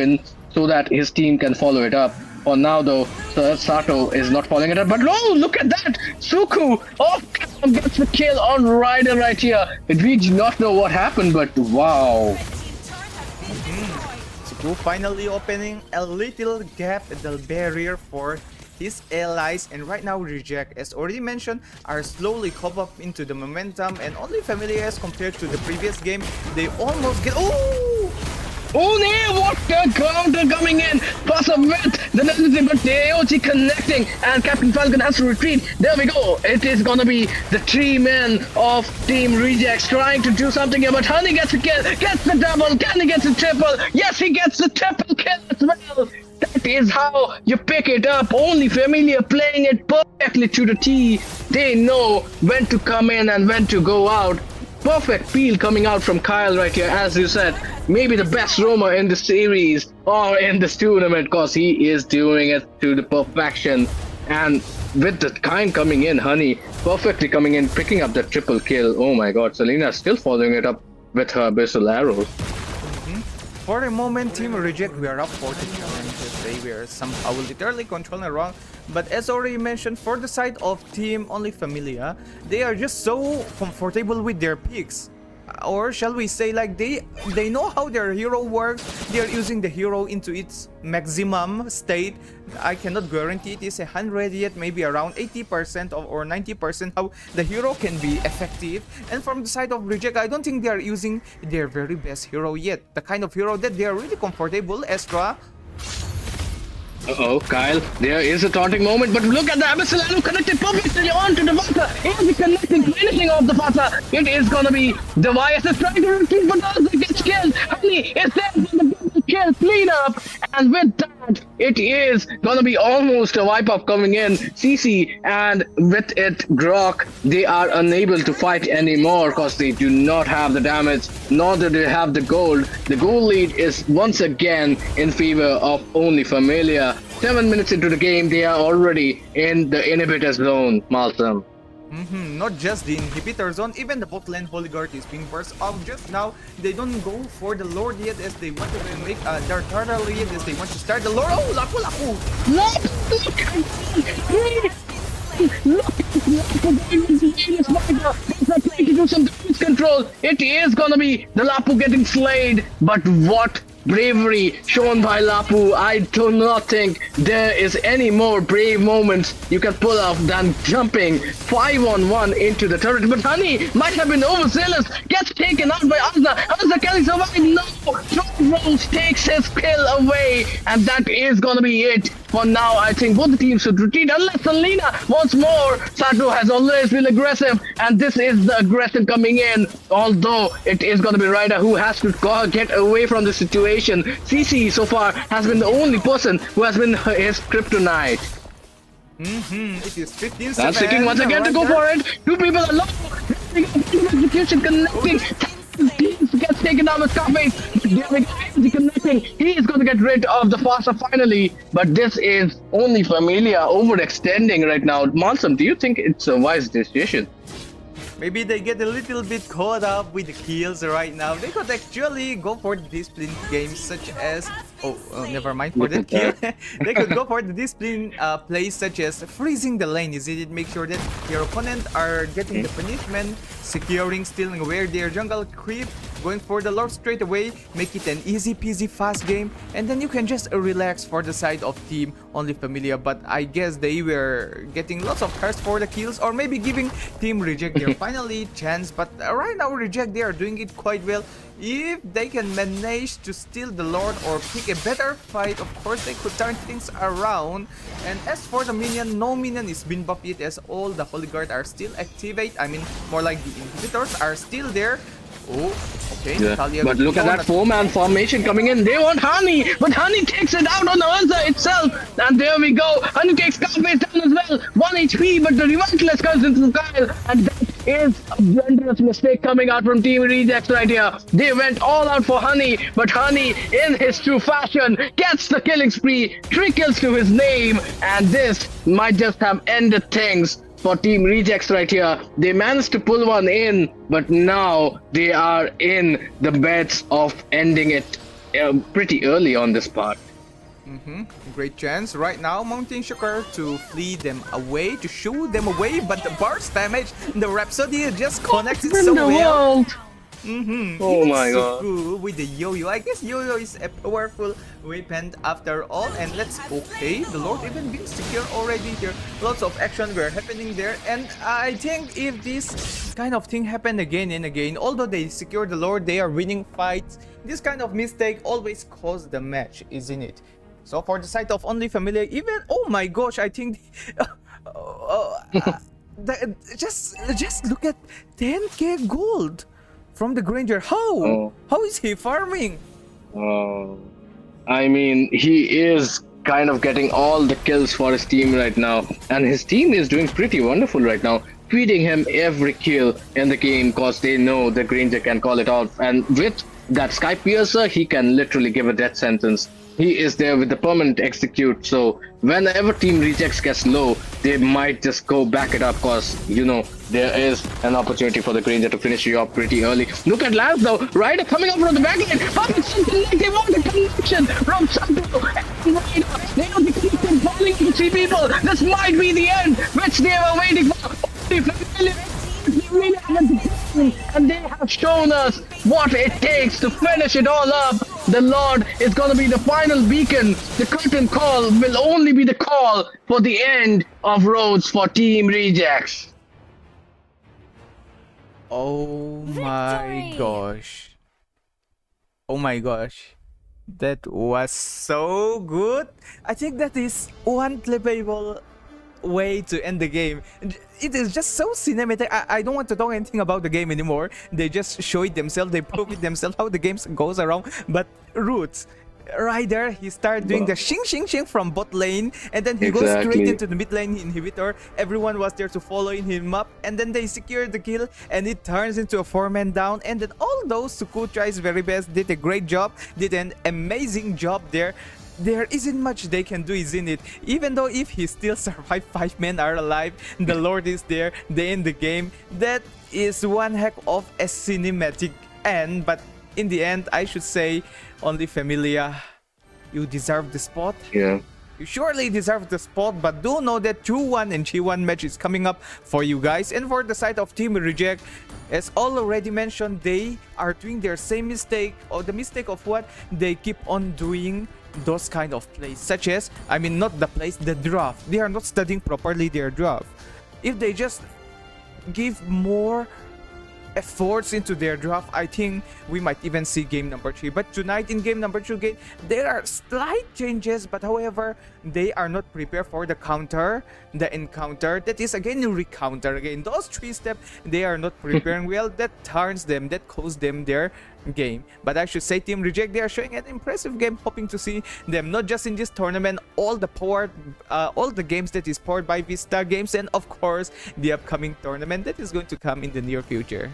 so that his team can follow it up. For now though, Sato is not following it up, but oh, look at that! Suku gets the kill on Ryder right here. We do not know what happened, but wow. Suku finally opening a little gap at the barrier for his allies, and right now Reject, as already mentioned, are slowly caught up into the momentum, and only Familia as compared to the previous game, they almost get Oh no, what a counter coming in! Pass a with the necessary, but AOG connecting, and Captain Falcon has to retreat. There we go. It is gonna be the 3 men of Team Rejects trying to do something here, but Honey gets a kill, gets the double, can he gets a triple? Yes, he gets the triple kill as well. That is how you pick it up. Only Familia playing it perfectly to the T. They know when to come in and when to go out. Perfect peel coming out from Kyle right here, as you said. Maybe the best roamer in the series or in this tournament, because he is doing it to the perfection. And with the kind coming in, Honey perfectly coming in, picking up the triple kill. Oh my god, Selena still following it up with her abyssal arrows. For a moment, Team Reject were up for the challenges. They were somehow literally controlling around. But as already mentioned, for the side of Team Only Familia, they are just so comfortable with their picks. Or shall we say, like, they know how their hero works. They are using the hero into its maximum state. I cannot guarantee it is 100 yet, maybe around 80% or 90% how the hero can be effective. And from the side of Reject, I don't think they are using their very best hero yet. The kind of hero that they are really comfortable. Estra. Uh-oh, Kyle, there is a taunting moment, but look at the Abyssal Arrow connected perfectly onto the Vasa. Is he connecting, finishing off the Vasa? It is gonna be the YSS trying to retreat, but also gets killed. Honey is there for the kill, clean up, and with that, it is gonna be almost a wipe-up coming in. CC, and with it, Grok, they are unable to fight anymore because they do not have the damage, nor do they have the gold. The gold lead is once again in favor of Only Familia. 7 minutes into the game, they are already in the inhibitor zone, Malsum. Not just the inhibitor zone, even the bot lane Holy Guard is being burst off just now. They don't go for the Lord yet, as they want to make their turtle yet, as they want to start the Lord. Oh, Lapu Lapu! Look, trying to do some damage control. It is gonna be the Lapu getting slayed, but what bravery shown by Lapu. I do not think there is any more brave moments you can pull off than jumping 5-on-1 into the turret. But Honey might have been overzealous, gets taken out by Azza. Azza can he survive? No! John Rose takes his kill away, and that is gonna be it. For now, I think both the teams should retreat unless Selena once more. Sato has always been aggressive, and this is the aggression coming in. Although it is going to be Ryder who has to get away from the situation. CC so far has been the only person who has been his kryptonite. It is 15-7. That's sticking once again to go for it. Two people alone. Execution connecting. Gets taken down with Scarface. There we go, connecting. He is going to get rid of the Faster finally. But this is Only Familia overextending right now. Malsum, do you think it's a wise decision? Maybe they get a little bit caught up with the kills right now. They could actually go for the discipline games such as... Oh, never mind for that kill. They could go for the discipline plays such as freezing the lane. Is it make sure that your opponent are getting the punishment, securing, stealing away their jungle creep, going for the Lord straight away, make it an easy peasy fast game, and then you can just relax for the side of Team Only Familia. But I guess they were getting lots of hurts for the kills, or maybe giving Team Reject their finally chance. But right now Reject, they are doing it quite well. If they can manage to steal the Lord or pick a better fight, of course they could turn things around. And as for the minion, no minion is been buffed yet, as all the Holy Guard are still activate. I mean, more like the inhibitors are still there. Oh, okay. Yeah. But look at that 4-man formation coming in. They want Honey, but Honey takes it out on the Urza itself. And there we go. Honey takes Scarface down as well. 1 HP, but the Relentless comes into the Kyle. And that is a blunderous mistake coming out from Team Rejects right here. They went all out for Honey, but Honey, in his true fashion, gets the killing spree, 3 kills to his name, and this might just have ended things for Team Rejects right here. They managed to pull one in, but now they are in the bets of ending it pretty early on this part. Great chance right now, Mountain Shocker, to flee them away, to shoo them away, but the burst damage, the Rhapsody just connected so well. Oh my god. Suku with the yo-yo. I guess yo-yo is a powerful weapon after all. And let's okay. The Lord even being secure already here. Lots of action were happening there. And I think if this kind of thing happened again and again, although they secure the Lord, they are winning fights. This kind of mistake always costs the match, isn't it? So for the side of Only Familiar, even oh my gosh, I think just look at 10k gold from the Granger. How is he farming? I mean, he is kind of getting all the kills for his team right now, and his team is doing pretty wonderful right now, feeding him every kill in the game because they know the Granger can call it out, and with that Sky Piercer, he can literally give a death sentence. He is there with the permanent execute, so whenever Team Rejects gets low, they might just go back it up because, you know, there is an opportunity for the Granger to finish you off pretty early. Look at Lance though, Ryder coming up from the back end, but it's something like they want the connection from Santo and Ryder. They know the connection falling to 3 people. This might be the end, which they were waiting for. And they have shown us what it takes to finish it all up. The Lord is going to be the final beacon. The curtain call will only be the call for the end of roads for Team Rejects. Oh my gosh. Oh my gosh. That was so good. I think that is one playable way to end the game. It is just so cinematic. I don't want to talk anything about the game anymore. They just show it themselves. They prove it themselves how the game goes around. But Roots, Ryder, he started doing the shing shing shing from bot lane, and then he goes straight into the mid lane inhibitor. Everyone was there to follow him up, and then they secure the kill, and it turns into a 4-man down. And then although Suku tries very best, did a great job, did an amazing job there. There isn't much they can do, isn't it? Even though if he still survived, 5 men are alive, the Lord is there, they end the game. That is one heck of a cinematic end, but in the end, I should say, Only Familia, you deserve the spot. Yeah. You surely deserve the spot, but do know that 2-1 and G1 match is coming up for you guys. And for the side of Team Reject, as already mentioned, they are doing their same mistake, or the mistake of what they keep on doing those kind of plays, such as, I mean, not the plays, the draft. They are not studying properly their draft. If they just give more efforts into their draft, I think we might even see game number 3. But tonight in game number 2, there are slight changes, but however, they are not prepared for the counter, the encounter. That is again a recounter again. Those 3 steps, they are not preparing well. That turns them, that costs them their game. But I should say Team Reject, they are showing an impressive game, hoping to see them not just in this tournament, all the games that is powered by Vista Games, and of course the upcoming tournament that is going to come in the near future.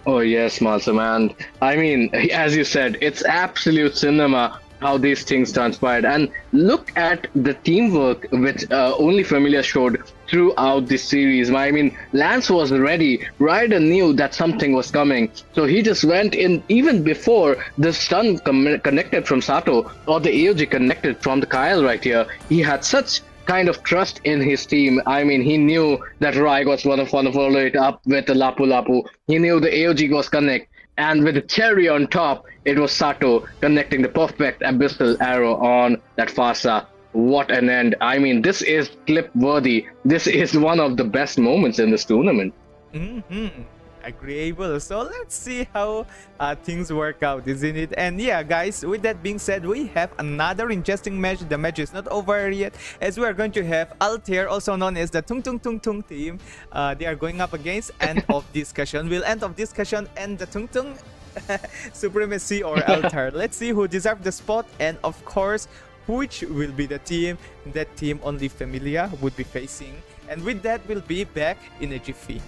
Oh yes, Malsam, and I mean, as you said, it's absolute cinema how these things transpired. And look at the teamwork which Only Familiar showed throughout this series. I mean, Lance was ready. Ryder knew that something was coming, so he just went in even before the stun connected from Sato or the AOG connected from the Kyle right here. He had such kind of trust in his team. I mean, he knew that Rai was going to follow it up with the Lapu Lapu. He knew the AOG was connect. And with the cherry on top, it was Sato connecting the perfect abyssal arrow on that Fasa. What an end. I mean, this is clip worthy. This is one of the best moments in this tournament. Agreeable. So let's see how things work out, isn't it? And yeah, guys, with that being said, we have another interesting match. The match is not over yet, as we are going to have Altair, also known as the Tung Tung Tung Tung team. They are going up against End of Discussion. Will End of Discussion end the Tung Tung supremacy or Altair? Let's see who deserves the spot, and of course, which will be the team that Team Only Familia would be facing. And with that, we'll be back in a jiffy.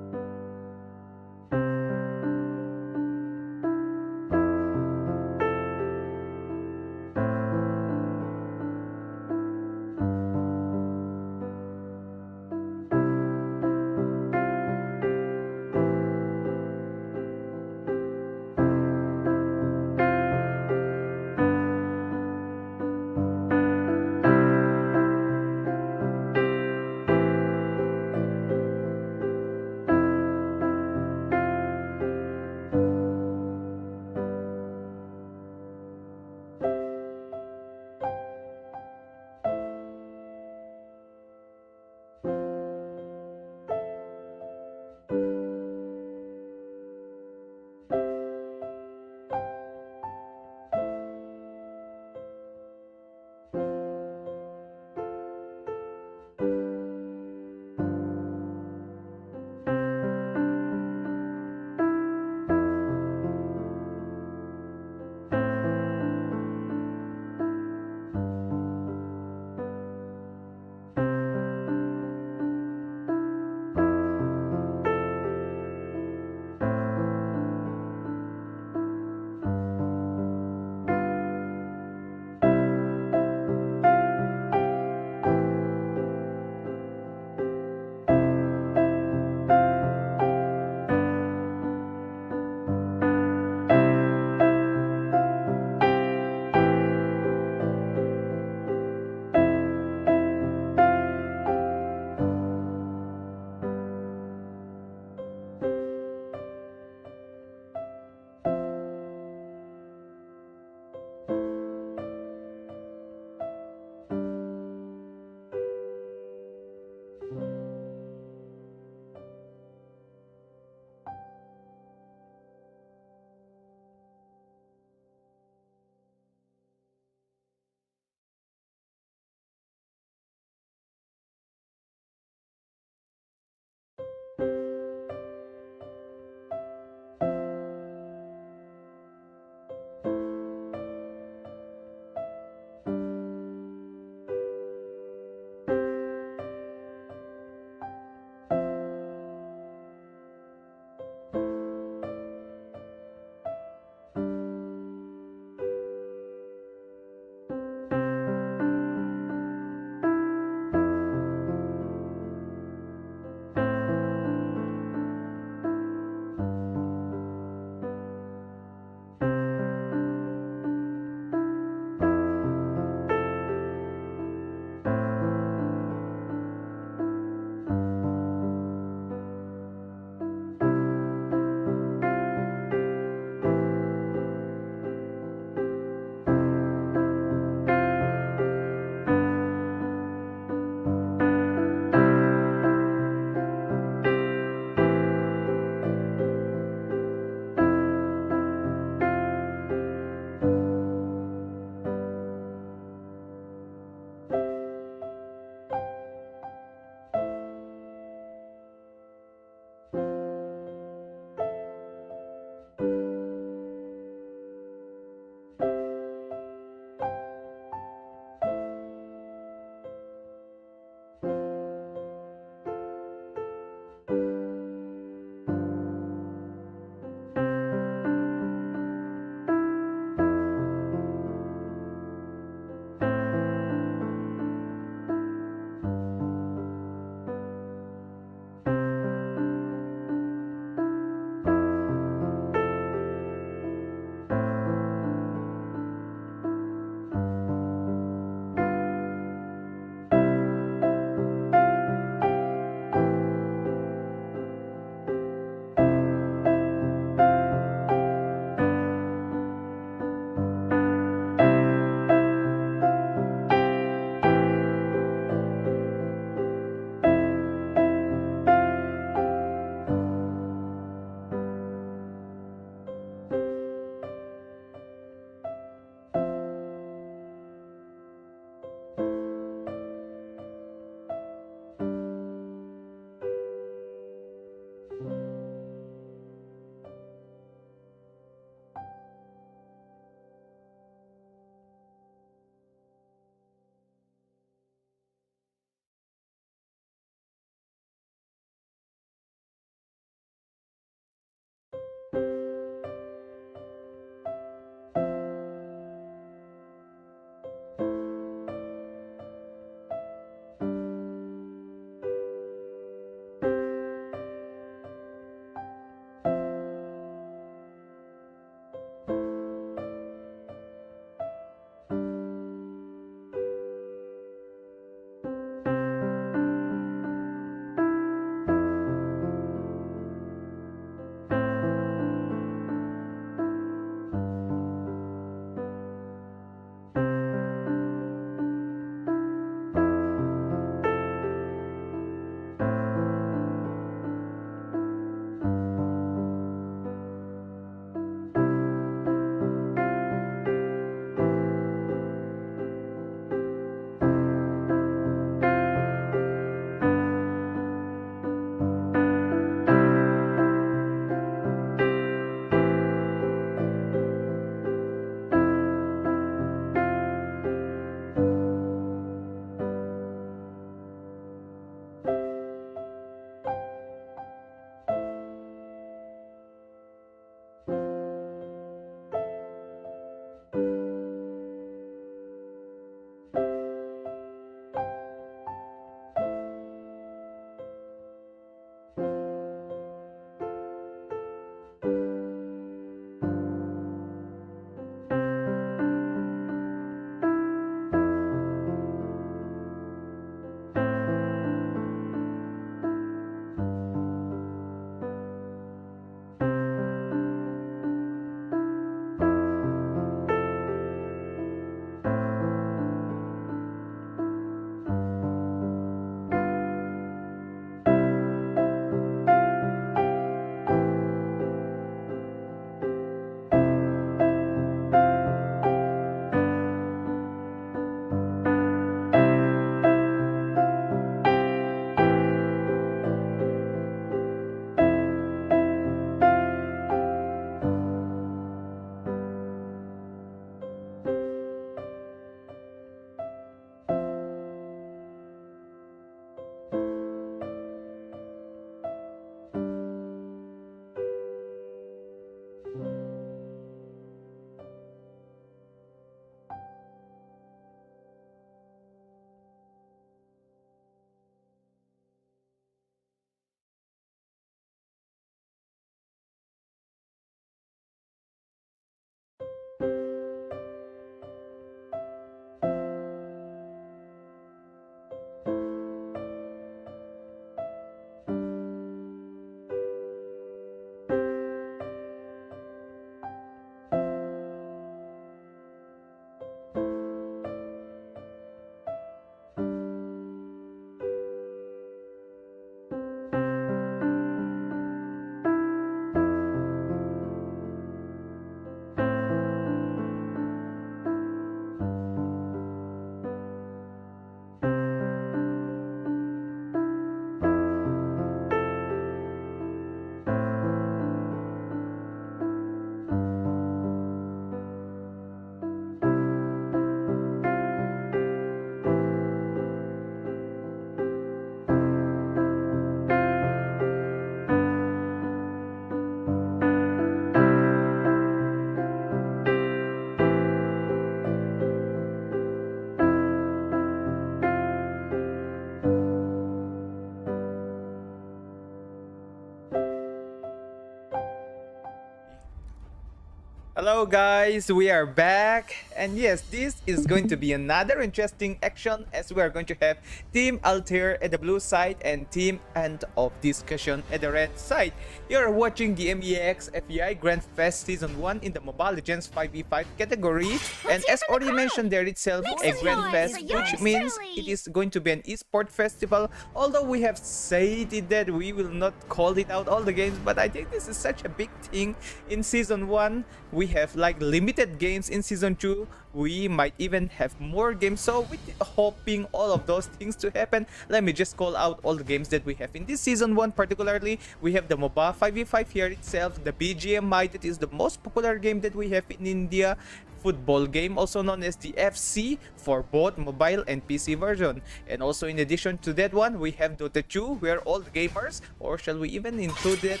Hello guys, we are back, and yes, this is going to be another interesting action as we are going to have Team Altair at the blue side and Team End of Discussion at the red side. You're watching the MEAX FEI Grand Fest Season 1 in the Mobile Legends 5v5 category, and as already mentioned there itself, a Grand Fest, which means it is going to be an esport festival, although we have said it that we will not call it out all the games, but I think this is such a big thing in Season 1. We have like limited games in Season 2. We might even have more games, so with hoping all of those things to happen, let me just call out all the games that we have in this Season 1. Particularly, we have the MOBA 5v5 here itself, the BGMI, that is the most popular game that we have in India, football game also known as the FC for both mobile and PC version. And also in addition to that one, we have Dota 2 where all the gamers, or shall we even include it,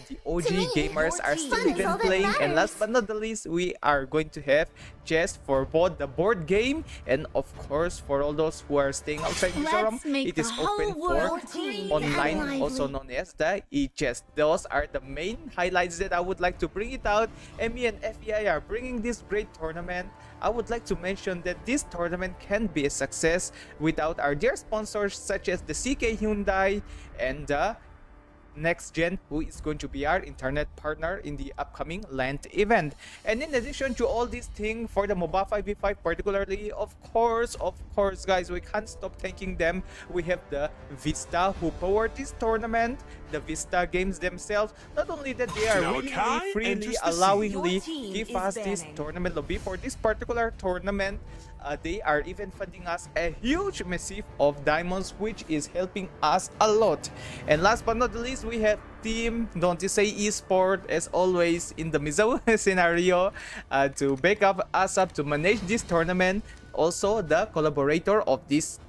the OG gamers are still even playing. And last but not the least, we are going to have chess for both the board game and of course for all those who are staying outside Mizoram, it is open for online, also known as the e-chess. Those are the main highlights that I would like to bring it out. MEA and FEI are bringing this great tournament. I would like to mention that this tournament can be a success without our dear sponsors such as the CK Hyundai and the Next Gen, who is going to be our internet partner in the upcoming LANT event. And in addition to all these things for the MOBA 5v5 particularly, of course guys, we can't stop thanking them. We have the Vista who powered this tournament, the Vista games themselves. Not only that, they are willingly, freely, allowingly give us this tournament lobby for this particular tournament. They are even funding us a huge massive of diamonds, which is helping us a lot. And last but not the least, we have Team Don't You Say Esport as always in the Mizo scenario to back up us up to manage this tournament. Also the collaborator of this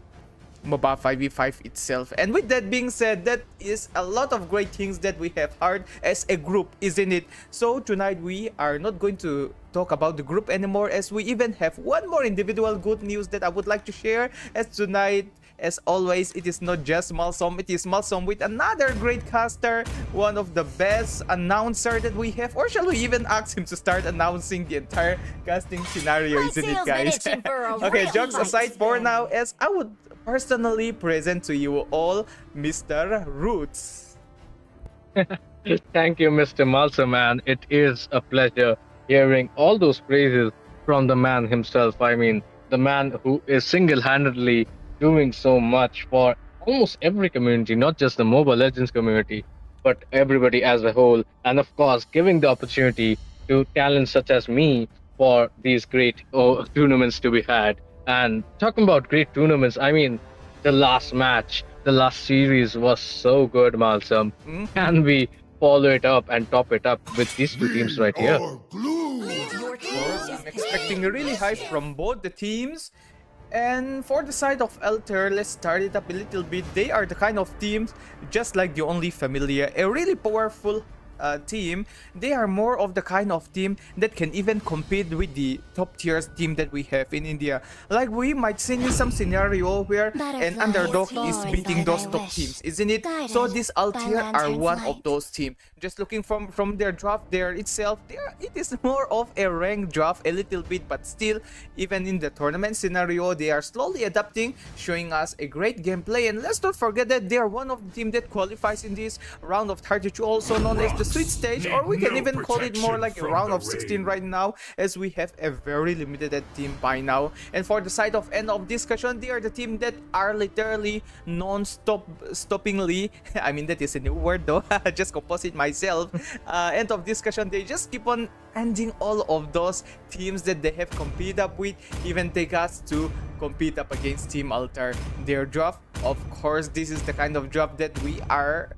MOBA 5v5 itself. And with that being said, that is a lot of great things that we have heard as a group, isn't it? So tonight we are not going to talk about the group anymore, as we even have one more individual good news that I would like to share. As tonight, as always, it is not just Malsom, it is Malsom with another great caster, one of the best announcer that we have. Or shall we even ask him to start announcing the entire casting scenario, isn't it, guys? Okay, jokes aside for now, as I would personally present to you all Mr. Roots. Thank you, Mr. Malsa, man. It is a pleasure hearing all those praises from the man himself. I mean, the man who is single-handedly doing so much for almost every community, not just the Mobile Legends community, but everybody as a whole. And of course, giving the opportunity to talents such as me for these great tournaments to be had. And talking about great tournaments, I mean, the last match, the last series was so good, Malsam. Can we follow it up and top it up with these two teams right here? I'm expecting a really high from both the teams. And for the side of Altair, let's start it up a little bit. They are the kind of teams, just like the Only Familia, a really powerful team. They are more of the kind of team that can even compete with the top tier team that we have in India. Like we might see in some scenario where an underdog is beating those top teams, isn't it? So these Altair are one of those teams. Just looking from their draft there itself, it is more of a ranked draft a little bit, but still, even in the tournament scenario, they are slowly adapting, showing us a great gameplay. And let's not forget that they are one of the team that qualifies in this round of 32, also known as the sweet stage, or we can even call it more like a round of 16 right now, as we have a very limited team by now. And for the side of End of Discussion, they are the team that are literally non-stoppingly, I mean that is a new word though, just compose it myself, End of Discussion, they just keep on ending all of those teams that they have competed up with, even take us to compete up against Team Altair. Their draft, of course, this is the kind of draft that we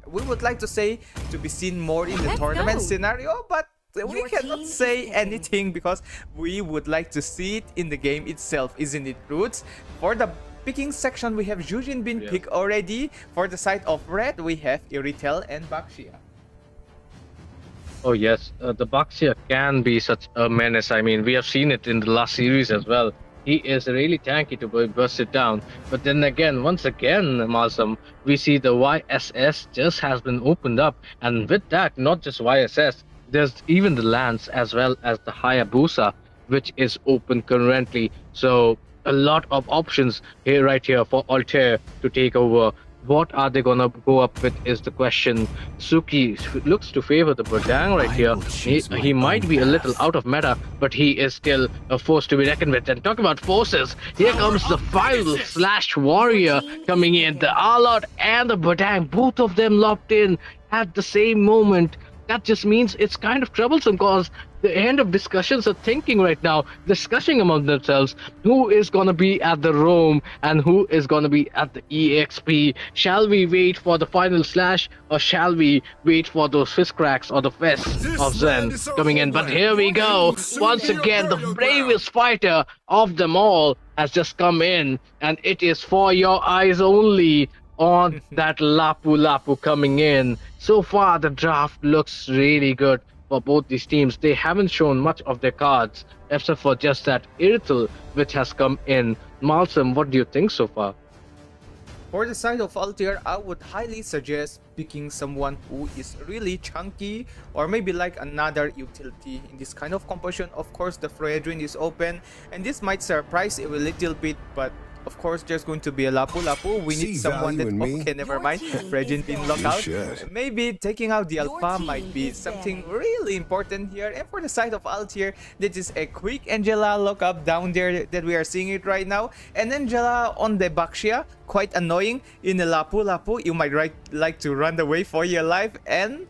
would like to say to be seen more in the tournament scenario, but we cannot say anything because we would like to see it in the game itself, isn't it, Roots? For the picking section, we have Jujin been picked already. For the side of Red, we have Iritel and Bakshia. Oh yes, the Baxia can be such a menace. I mean, we have seen it in the last series as well. He is really tanky to burst it down. But then again, once again, Malsam, we see the YSS just has been opened up. And with that, not just YSS, There's even the Lance as well as the Hayabusa, which is open currently. So a lot of options here, right here, for Altair to take over. What are they gonna go up with is the question. Suki looks to favor the Badang right here. He might be a little out of meta, but he is still a force to be reckoned with. And talk about forces, here comes the final Slash Warrior coming in. The Alot and the Badang, both of them locked in at the same moment. That just means it's kind of troublesome because the end of discussions are thinking right now, discussing among themselves who is going to be at the Rome and who is going to be at the EXP. Shall we wait for the final Slash or shall we wait for those fist cracks or the fists of Zen coming in? But here we go. Once again, the bravest fighter of them all has just come in, and it is for your eyes only on that Lapu Lapu coming in. So far, the draft looks really good for both these teams. They haven't shown much of their cards, except for just that Irithel, which has come in. Malsum, what do you think so far? For the side of Altair, I would highly suggest picking someone who is really chunky or maybe like another utility in this kind of composition. Of course, the Freydrin is open and this might surprise you a little bit, but of course, there's going to be a Lapu Lapu. We need someone that... Okay, never mind. Fredjin didn't lock out. Maybe taking out the Alpha might be something really important here. And for the side of Altair, that is a quick Angela lockup down there that we are seeing it right now. And Angela on the Baxia, quite annoying. In the Lapu Lapu, you might like to run away for your life. And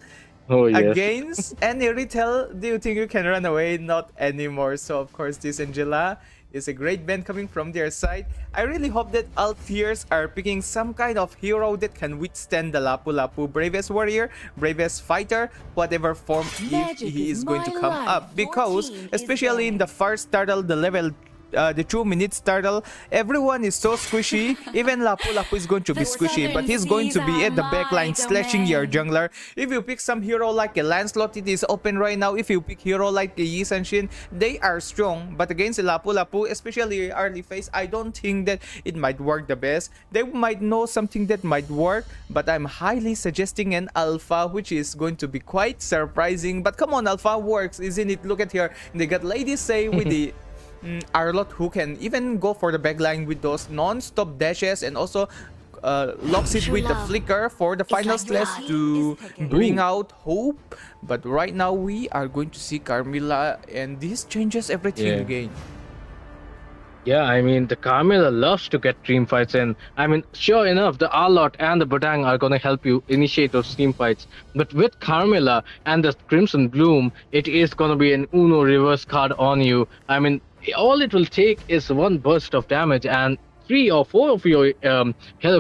against any retail, do you think you can run away? Not anymore. So of course, this Angela is a great band coming from their side. I really hope that Altiers are picking some kind of hero that can withstand the Lapu Lapu bravest warrior, bravest fighter, whatever form if he is going to come up. Because especially in the first turtle, the level the 2-minute turtle, everyone is so squishy. Even Lapu Lapu is going to be squishy, but he's going to be at the backline slashing your jungler. If you pick some hero like a Lancelot, it is open right now. If you pick hero like a Yi Sanshin, they are strong, but against the Lapu Lapu, especially early phase, I don't think that it might work the best. They might know something that might work, but I'm highly suggesting an Alpha, which is going to be quite surprising. But come on, Alpha works, isn't it? Look at here, they got Lady Say with the Arlot, who can even go for the backline with those non-stop dashes and also locks it with the flicker for the final slash to bring out hope. But right now we are going to see Carmilla, and this changes everything again. Yeah, I mean, the Carmilla loves to get team fights in. I mean, sure enough, the Arlot and the Badang are going to help you initiate those team fights. But with Carmilla and the Crimson Bloom, it is going to be an Uno reverse card on you. I mean, all it will take is one burst of damage and 3 or 4 of your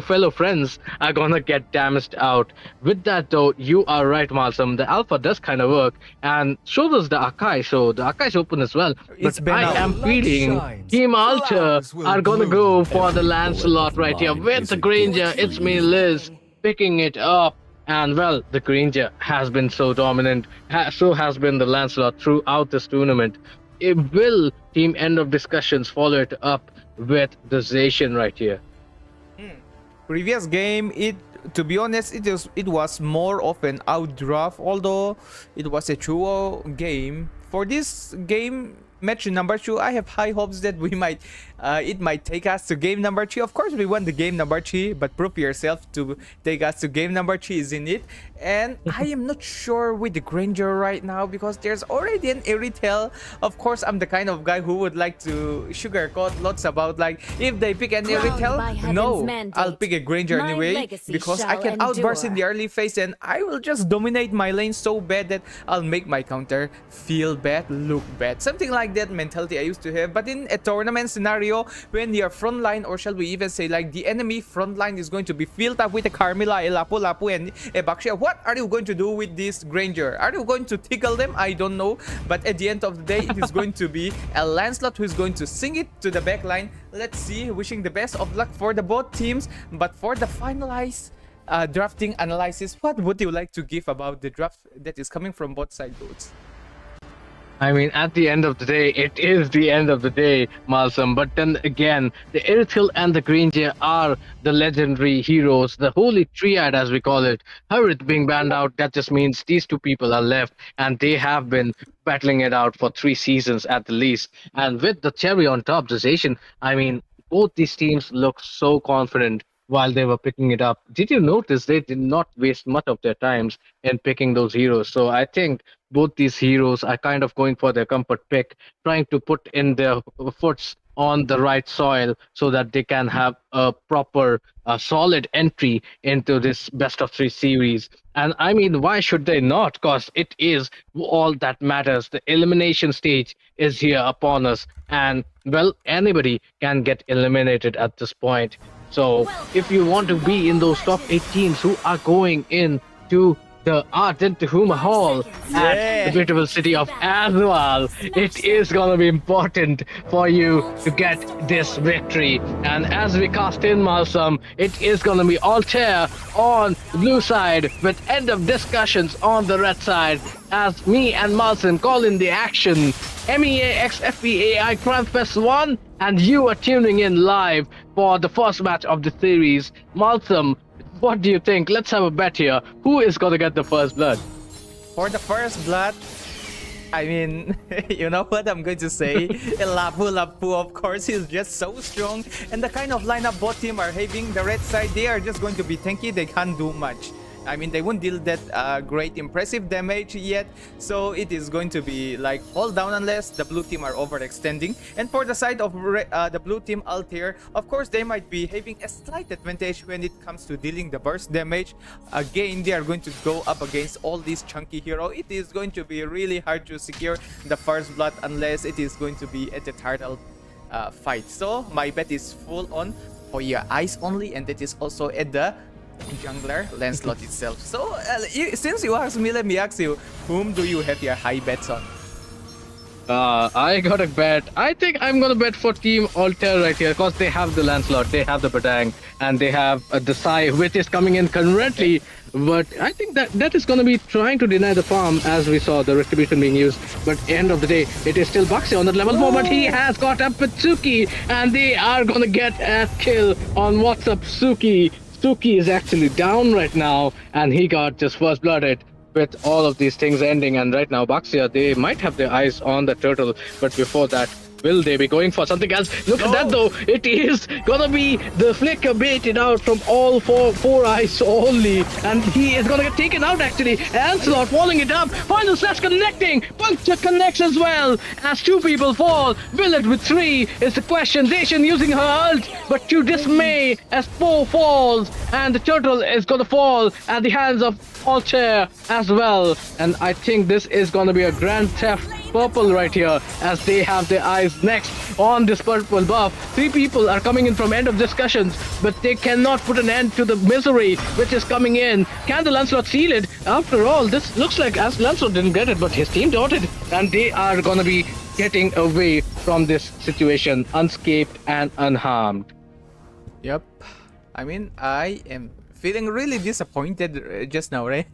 fellow friends are gonna get damaged out. With that though, you are right, Malsum. The Alpha does kind of work and shows us the Akai, so the Akai is open as well. But I am feeling Team Alter are gonna go for the Lancelot right here with the Granger. It's me, Liz, picking it up. And well, the Granger has been so dominant, so has been the Lancelot throughout this tournament. It will team end of discussions follow it up with the Zacian right here. Previous game, to be honest, it was more of an outdraft, although it was a 2-0 game. For this game, match number 2, I have high hopes that we might it might take us to game number 3. Of course, we won the game number 3, but prove yourself to take us to game number 3, isn't it? And I am not sure with the Granger right now because there's already an Irithel. Of course, I'm the kind of guy who would like to sugarcoat lots about like if they pick an Irithel, no, I'll pick a Granger anyway because I can outburst in the early phase and I will just dominate my lane so bad that I'll make my counter feel bad, look bad. Something like that mentality I used to have. But in a tournament scenario, when your front line, or shall we even say like the enemy front line, is going to be filled up with a Carmilla, a Lapu Lapu, and a Baxia, what are you going to do with this Granger? Are you going to tickle them? I don't know. But at the end of the day, it is going to be a Lancelot who is going to sing it to the back line. Let's see. Wishing the best of luck for the both teams. But for the finalized drafting analysis, what would you like to give about the draft that is coming from both side boats? I mean, at the end of the day, it is the end of the day, Malsum. But then again, the Irithil and the Granger are the legendary heroes, the holy triad, as we call it. Harith being banned out, that just means these two people are left, and they have been battling it out for 3 seasons at the least. And with the cherry on top, Zation, I mean, both these teams look so confident while they were picking it up. Did you notice they did not waste much of their times in picking those heroes? So I think both these heroes are kind of going for their comfort pick, trying to put in their foots on the right soil so that they can have a proper, solid entry into this best of 3 series. And I mean, why should they not? Because it is all that matters. The elimination stage is here upon us. And, well, anybody can get eliminated at this point. So if you want to be in those top 8 teams who are going in to the Ardent Huma Hall at the beautiful city of Aswal, it is going to be important for you to get this victory. And as we cast in, Malsum, it is going to be Altair on the blue side with end of discussions on the red side as me and Malsum call in the action. MEA x FEAI Crime Fest 1, and you are tuning in live for the first match of the series. Malsum, what do you think? Let's have a bet here. Who is going to get the first blood? For the first blood, I mean, you know what I'm going to say? Lapu, of course, he's just so strong. And the kind of lineup both team are having, the red side, they are just going to be tanky. They can't do much. I mean, they won't deal that great impressive damage yet, so it is going to be like hold down unless the blue team are overextending. And for the side of the blue team Altair, of course they might be having a slight advantage when it comes to dealing the burst damage. Again, they are going to go up against all these chunky hero. It is going to be really hard to secure the first blood unless it is going to be at the turtle fight. So my bet is full on for your eyes only, and that is also at the jungler Lancelot itself. So since you asked me, let me ask you, whom do you have your high bets on? I got a bet. I think I'm gonna bet for Team Altair right here because they have the Lancelot, they have the Badang, and they have the Sai, which is coming in currently. But I think that is gonna be trying to deny the farm, as we saw the retribution being used. But end of the day, it is still Baxi on that level 4, but he has got up with Suki, and they are gonna get a kill on what's up Suki. Suki is actually down right now, and he got just first blooded with all of these things ending. And right now, Baxia, they might have their eyes on the turtle, but before that, will they be going for something else? Look at that though, it is gonna be the flicker baited out from all four eyes only, and he is gonna get taken out actually. Lancelot following it up, final slash connecting, puncture connects as well as 2 people fall. Will it with 3 is the question. Zation using her ult, but to dismay as 4 falls, and the turtle is gonna fall at the hands of Altair as well. And I think this is gonna be a grand theft purple right here, as they have their eyes next on this purple buff. 3 people are coming in from end of discussions, but they cannot put an end to the misery which is coming in. Can the Lancelot seal it? After all, this looks like as Lancelot didn't get it, but his team dotted, and they are gonna be getting away from this situation unscathed and unharmed. Yep. I mean, I am feeling really disappointed just now, right?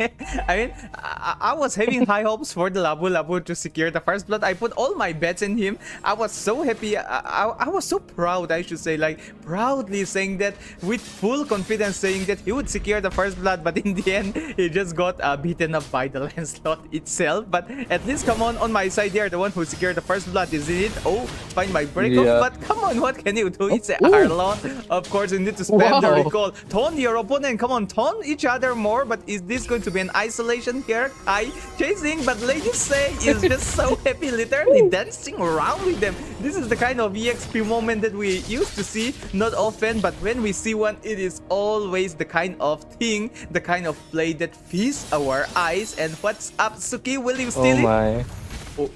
I mean, I was having high hopes for the Labu to secure the first blood. I put all my bets in him. I was so happy. I was so proud, I should say, like proudly saying that with full confidence, saying that he would secure the first blood. But in the end, he just got beaten up by the Lancelot itself. But at least, come on my side there, the one who secured the first blood, is it? Oh, find my break off. But come on, what can you do? It's Arlon. Of course, you need to spam the recall. Taunt your opponent. Come on, taunt each other more. But is this going to be an isolation here? Kai chasing, but Lady Say is just so happy, literally dancing around with them. This is the kind of EXP moment that we used to see not often, but when we see one, it is always the kind of thing, the kind of play that feasts our eyes. And what's up, Suki? Will you steal it? My. Oh,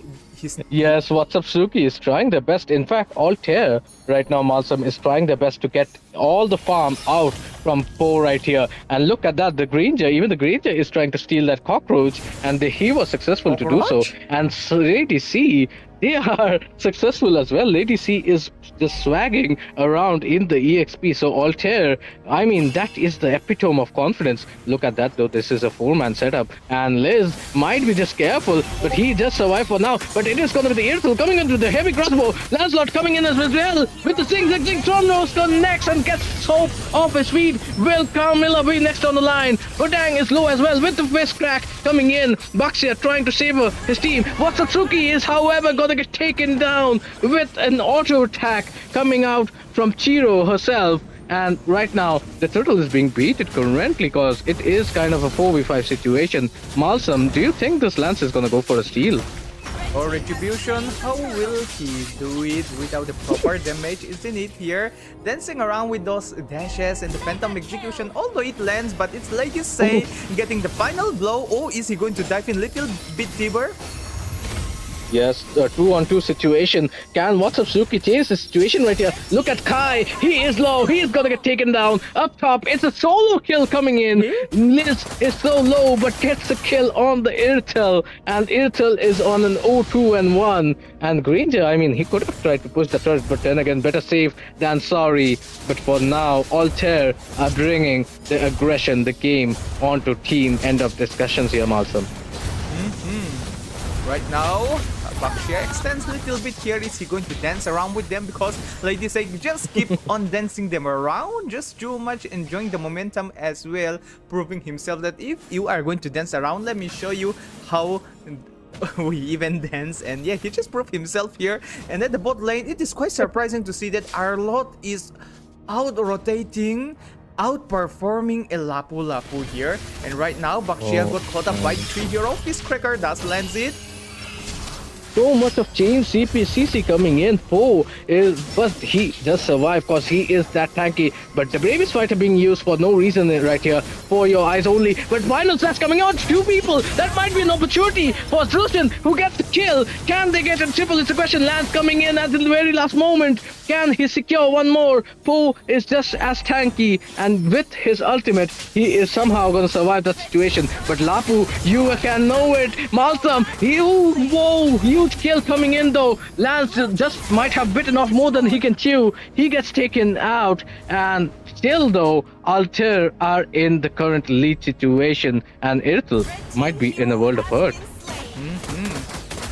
yes, what's up, Suki is trying their best. In fact, Altair right now, Malsum, is trying their best to get all the farm out from 4 right here. And look at that, the Granger, even the Granger is trying to steal that cockroach, and he was successful to do so. And Lady C, they are successful as well. Lady C is just swagging around in the EXP. So Altair, I mean, that is the epitome of confidence. Look at that though. This is a 4-man setup, and Liz might be just careful, but he just survived for now. But it is going to be the Irthel coming into the heavy crossbow. Lancelot coming in as well with the Zing Zing Zing. Thronos connects and gets soap off his feet. Will Carmilla be next on the line? Bodang is low as well with the fist crack coming in. Baxia trying to save his team. Watsatsuki is, however, gonna get taken down with an auto attack coming out from Chiro herself. And right now, the turtle is being beaten currently because it is kind of a 4v5 situation. Malsum, do you think this Lance is gonna go for a steal? Or Retribution, how will he do it without the proper damage? Isn't it here? Dancing around with those dashes and the Phantom Execution, although it lands, but it's Lady Say getting the final blow. Oh, is he going to dive in little bit deeper? Yes, a 2-on-2 situation. Can Watsatsuki change the situation right here? Look at Kai. He is low. He is gonna get taken down. Up top, it's a solo kill coming in. Liz is so low, but gets a kill on the Irtel. And Irtel is on an 0-2-1. And Granger, I mean, he could have tried to push the turret, but then again, better safe than sorry. But for now, Altair are bringing the aggression, the game onto team. End of discussions here, Malsum. Right now, Baxia extends a little bit here. Is he going to dance around with them? Because Lady Say just keep on dancing them around. Just too much enjoying the momentum as well. Proving himself that if you are going to dance around, let me show you how we even dance. And yeah, he just proved himself here. And at the bot lane, it is quite surprising to see that Arlott is out-rotating, outperforming a Lapu Lapu here. And right now, Baxia got caught up by 3 hero. Fistcracker does lands it. So much of chain CC coming in. But he just survived because he is that tanky. But the bravest fighter being used for no reason right here. For your eyes only. But final slash coming out. 2 people. That might be an opportunity for Zrusten, who gets the kill. Can they get a triple? It's a question. Lance coming in at the very last moment. Can he secure one more? Poe is just as tanky, and with his ultimate, he is somehow going to survive that situation. But Lapu, you can know it. Malsum, huge kill coming in though. Lance just might have bitten off more than he can chew. He gets taken out, and still though, Altair are in the current lead situation, and Irthel might be in a world of hurt.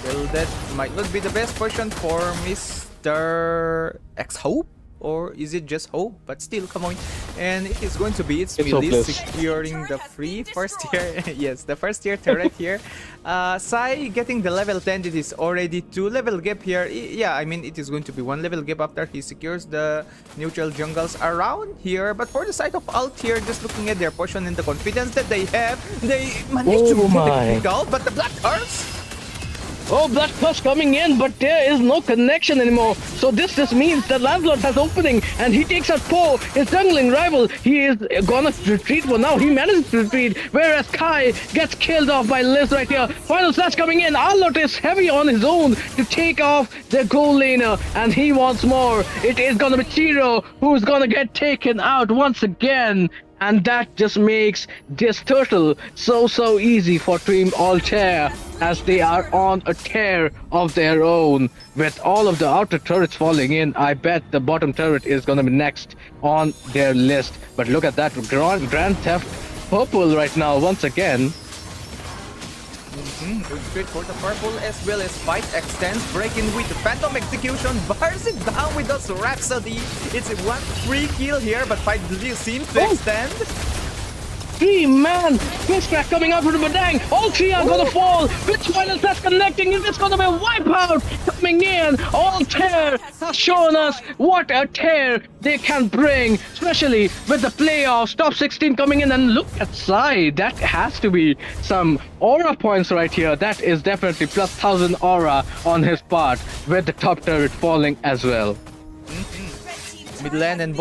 Well, that might not be the best version for Mr. X Hope, or is it just Hope? But still, come on. And it is going to be it's really securing the free first tier. Yes, the first tier turret here. Sai getting the level 10. It is already 2 level gap here. Yeah, I mean, it is going to be 1 level gap after he secures the neutral jungles around here. But for the side of Altair, just looking at their portion and the confidence that they have, they managed to get the kick out. But the Black Curse. Oh, Blood Curse coming in, but there is no connection anymore. So this just means that Lancelot has opening, and he takes out Poe, his jungling rival. He is gonna retreat for now. He manages to retreat, whereas Kai gets killed off by Liz right here. Final slash coming in. Arlott is heavy on his own to take off the goal laner, and he wants more. It is gonna be Chiro who's gonna get taken out once again. And that just makes this turtle so easy for Team Altair, as they are on a tear of their own. With all of the outer turrets falling in, I bet the bottom turret is gonna be next on their list. But look at that, Grand Theft Purple right now once again. Going straight for the purple, as well as fight extends, breaking with the Phantom Execution, bars it down with those Rhapsody. It's a 1 free kill here, but fight seems to extend. 3-man fist crack coming out from the Badang. All 3 are gonna fall. Which one is that connecting? Is this gonna be a wipeout coming in? Altair has shown us what a tear they can bring, especially with the playoffs. Top 16 coming in, and look at Sai. That has to be some aura points right here. That is definitely plus 1000 aura on his part, with the top turret falling as well. Mid lane and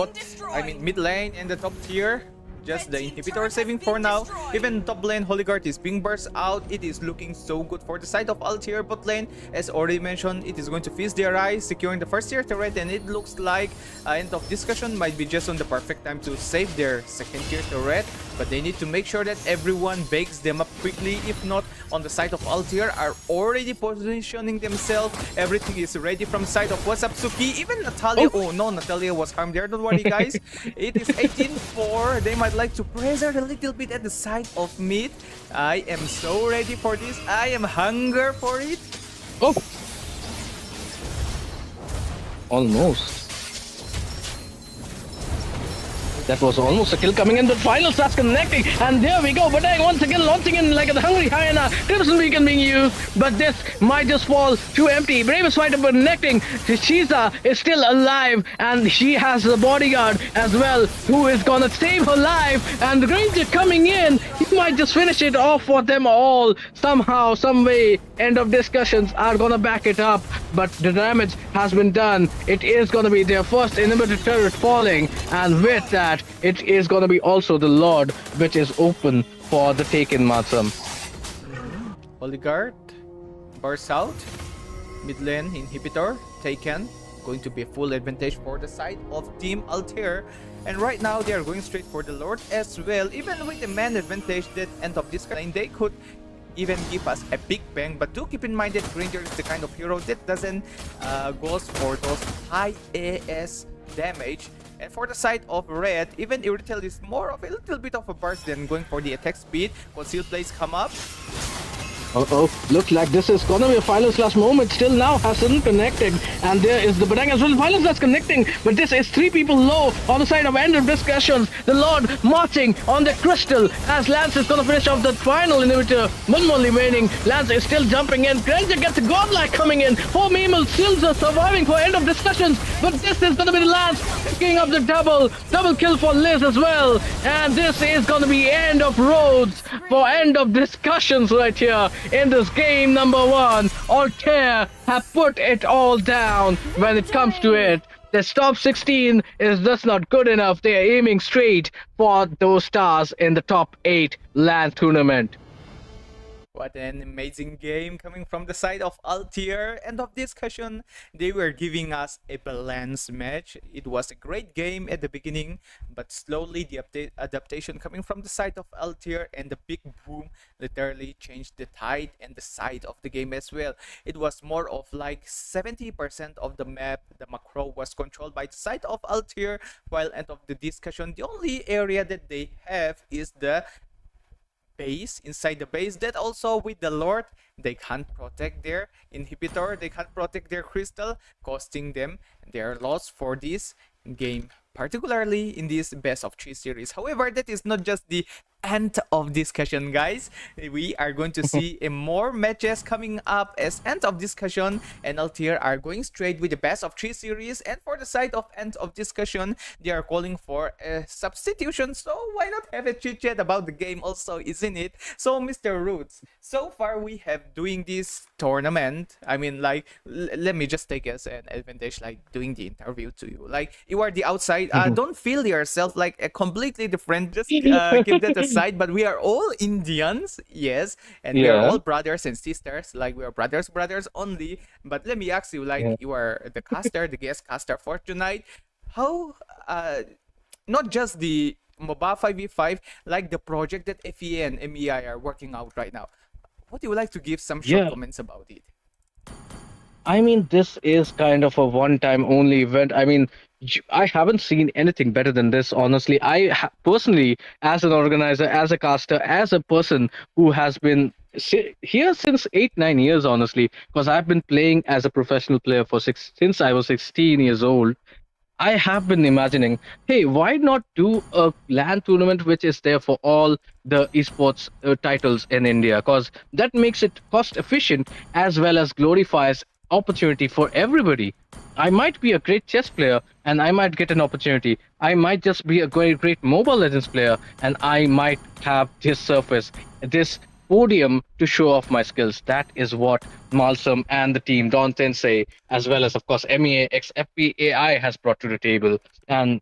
mid lane and the top tier. Just the inhibitor saving for now. Even top lane Holy Guard is being burst out. It is looking so good for the side of Altair. Bot lane, as already mentioned, it is going to feast their eyes, securing the first tier turret, and it looks like end of discussion might be just on the perfect time to save their second tier turret. but they need to make sure that everyone bakes them up quickly. If not, on the side of Altair are already positioning themselves. Everything is ready from side of Wasapsuki. Even Natalia. Oh no, Natalia was harmed there. Don't worry, guys. It is 18-4. They might like to pressure a little bit at the side of mid. I am so ready for this. I am hunger for it. Oh, almost. That was almost a kill coming in, but final starts connecting, and there we go. Badang once again launching in like a hungry hyena. Crimson Beacon being used, but this might just fall too empty. Bravest fighter connecting. Shiza is still alive, and she has the bodyguard as well, who is gonna save her life. And the Granger coming in, he might just finish it off for them all somehow, some way. End of discussions are gonna back it up, but the damage has been done. It is gonna be their first inhibitor turret falling, and with that, it is gonna be also the Lord, which is open for the taken, Matsam. Oligarch, burst out, mid lane inhibitor, taken. Going to be a full advantage for the side of Team Altair. And right now they are going straight for the Lord as well. Even with the man advantage that end of this lane, they could even give us a big bang. But do keep in mind that Granger is the kind of hero that doesn't goes for those high AS damage. And for the side of Red, even Irrital is more of a little bit of a burst than going for the attack speed. Conceal plays come up. Looks like this is gonna be a final slash moment. Still now hasn't connected, and there is the Badang as well. Final slash connecting, but this is 3 people low on the side of end of discussions. The Lord marching on the crystal as Lance is gonna finish off the final inhibitor. One more remaining. Lance is still jumping in. Granger gets a godlike coming in. 4 Memel Sills are surviving for end of discussions, but this is gonna be the Lance picking up the double kill for Liz as well. And this is gonna be end of roads for end of discussions right here. In this game number 1, Altair have put it all down when it comes to it. The top 16 is just not good enough. They are aiming straight for those stars in the top 8 LAN tournament. What an amazing game coming from the side of Altair. End of discussion, they were giving us a balanced match. It was a great game at the beginning, but slowly the adaptation coming from the side of Altair and the big boom literally changed the tide and the side of the game as well. It was more of like 70% of the map, the macro was controlled by the side of Altair, while end of the discussion, the only area that they have is the base. Inside the base, that also with the Lord, they can't protect their inhibitor, they can't protect their crystal, costing them their loss for this game, particularly in this best of 3 series. However, that is not just the end of discussion, guys. We are going to see more matches coming up as end of discussion, and Altair are going straight with the best of 3 series. And for the side of end of discussion, they are calling for a substitution, so why not have a chit chat about the game also, isn't it? So Mr. Roots, so far we have doing this tournament, I mean, like, let me just take as an advantage, like doing the interview to you, like you are the outside, don't feel yourself like a completely different, just keep that aside, but we are all Indians, yes, and we are all brothers and sisters, like we are brothers only. But let me ask you, like, you are the caster, the guest caster for tonight, how not just the MOBA 5v5, like the project that FEAI and MEA are working out right now, what do you like to give some short comments about it? I mean, this is kind of a one-time only event. I mean, I haven't seen anything better than this, honestly. Personally, as an organizer, as a caster, as a person who has been here since 8-9 years, honestly, because I've been playing as a professional player since I was 16 years old. I have been imagining, hey, why not do a LAN tournament which is there for all the esports titles in India? Because that makes it cost efficient as well as glorifies opportunity for everybody. I might be a great chess player and I might get an opportunity. I might just be a great Mobile Legends player and I might have this surface, this podium to show off my skills. That is what Malsum and the team, Don Tensei, as well as, of course, MEA x FEAI has brought to the table. And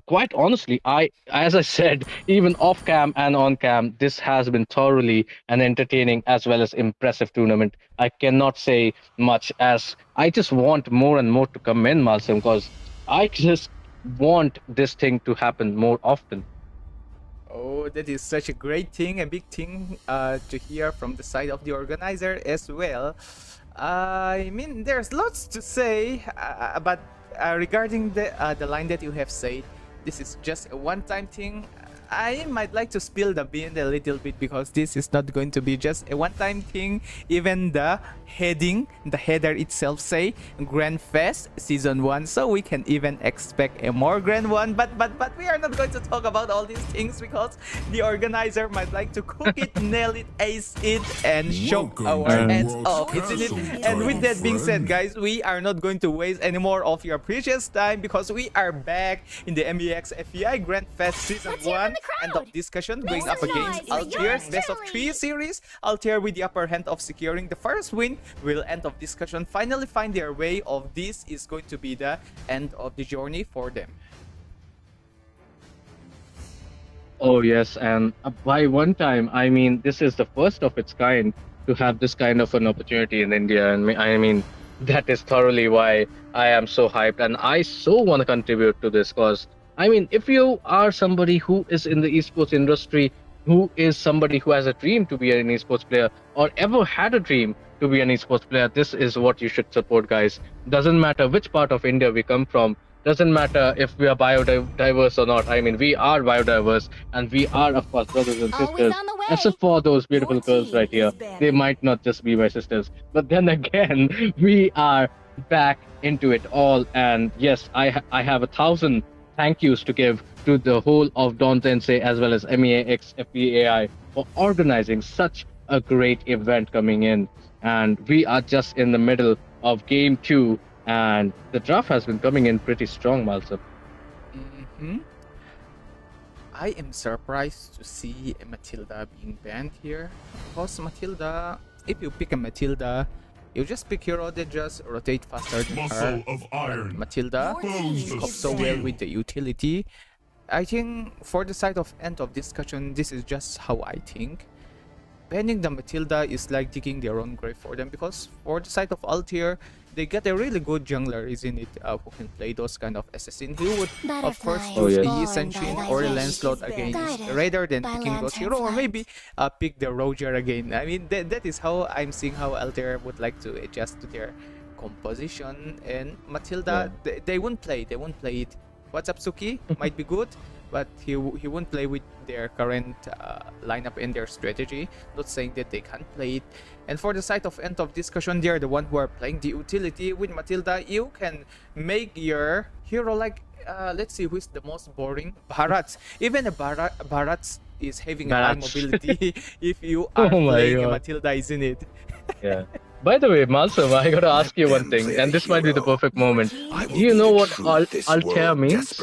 quite honestly, as I said, even off cam and on cam, this has been thoroughly an entertaining as well as impressive tournament. I cannot say much, as I just want more and more to come in, Malsum, because I just want this thing to happen more often. Oh, that is such a great thing, a big thing to hear from the side of the organizer as well. I mean, there's lots to say, but regarding the line that you have said, this is just a one-time thing. I might like to spill the bean a little bit because this is not going to be just a one-time thing. Even the header itself say Grand Fest Season 1, so we can even expect a more grand one. But we are not going to talk about all these things because the organizer might like to cook it, nail it, ace it, and show our heads off, isn't it? And with that being said, guys, we are not going to waste any more of your precious time because we are back in the MEX FEI Grand Fest Season 1. End of discussion, going up against Altair. Best of 3 series. Altair with the upper hand of securing the first win. Will end of discussion finally find their way of this is going to be the end of the journey for them. Oh yes, and by one time, I mean this is the first of its kind to have this kind of an opportunity in India, and I mean that is thoroughly why I am so hyped, and I so want to contribute to this cause. I mean, if you are somebody who is in the esports industry, who is somebody who has a dream to be an esports player, or ever had a dream to be an esports player, this is what you should support, guys. Doesn't matter which part of India we come from. Doesn't matter if we are biodiverse or not. I mean, we are biodiverse, and we are, of course, brothers and sisters. Except for those beautiful girls right here. They might not just be my sisters. But then again, we are back into it all. And yes, I have 1,000 thank yous to give to the whole of Don Tensei as well as MEAX FEAI for organizing such a great event coming in. And we are just in the middle of Game 2. And the draft has been coming in pretty strong, Malsam. I am surprised to see a Matilda being banned here. Because Matilda, if you pick a Matilda, you just pick hero that just rotate faster than her. Matilda copes so well with the utility. I think for the side of end of discussion, this is just how I think. Banning the Matilda is like digging their own grave for them because for the side of Altair, they get a really good jungler, isn't it? Who can play those kind of assassin. He would, of course, choose the Yi Senshin or the Lancelot against rather than picking those hero, or maybe pick the Roger again. I mean, that is how I'm seeing how Altair would like to adjust to their composition. And Matilda, they won't play it. What's up, Suki? Might be good, but he won't play with their current lineup and their strategy. Not saying that they can't play it. And for the side of end of discussion, they're the one who are playing the utility. With Matilda, you can make your hero like let's see who is the most boring. Bharats. Even a Bharats is having a high mobility if you are playing a Matilda, isn't it? Yeah. By the way, Malsam, I gotta ask you one thing, and this might be the perfect moment. Do you know what Altair means?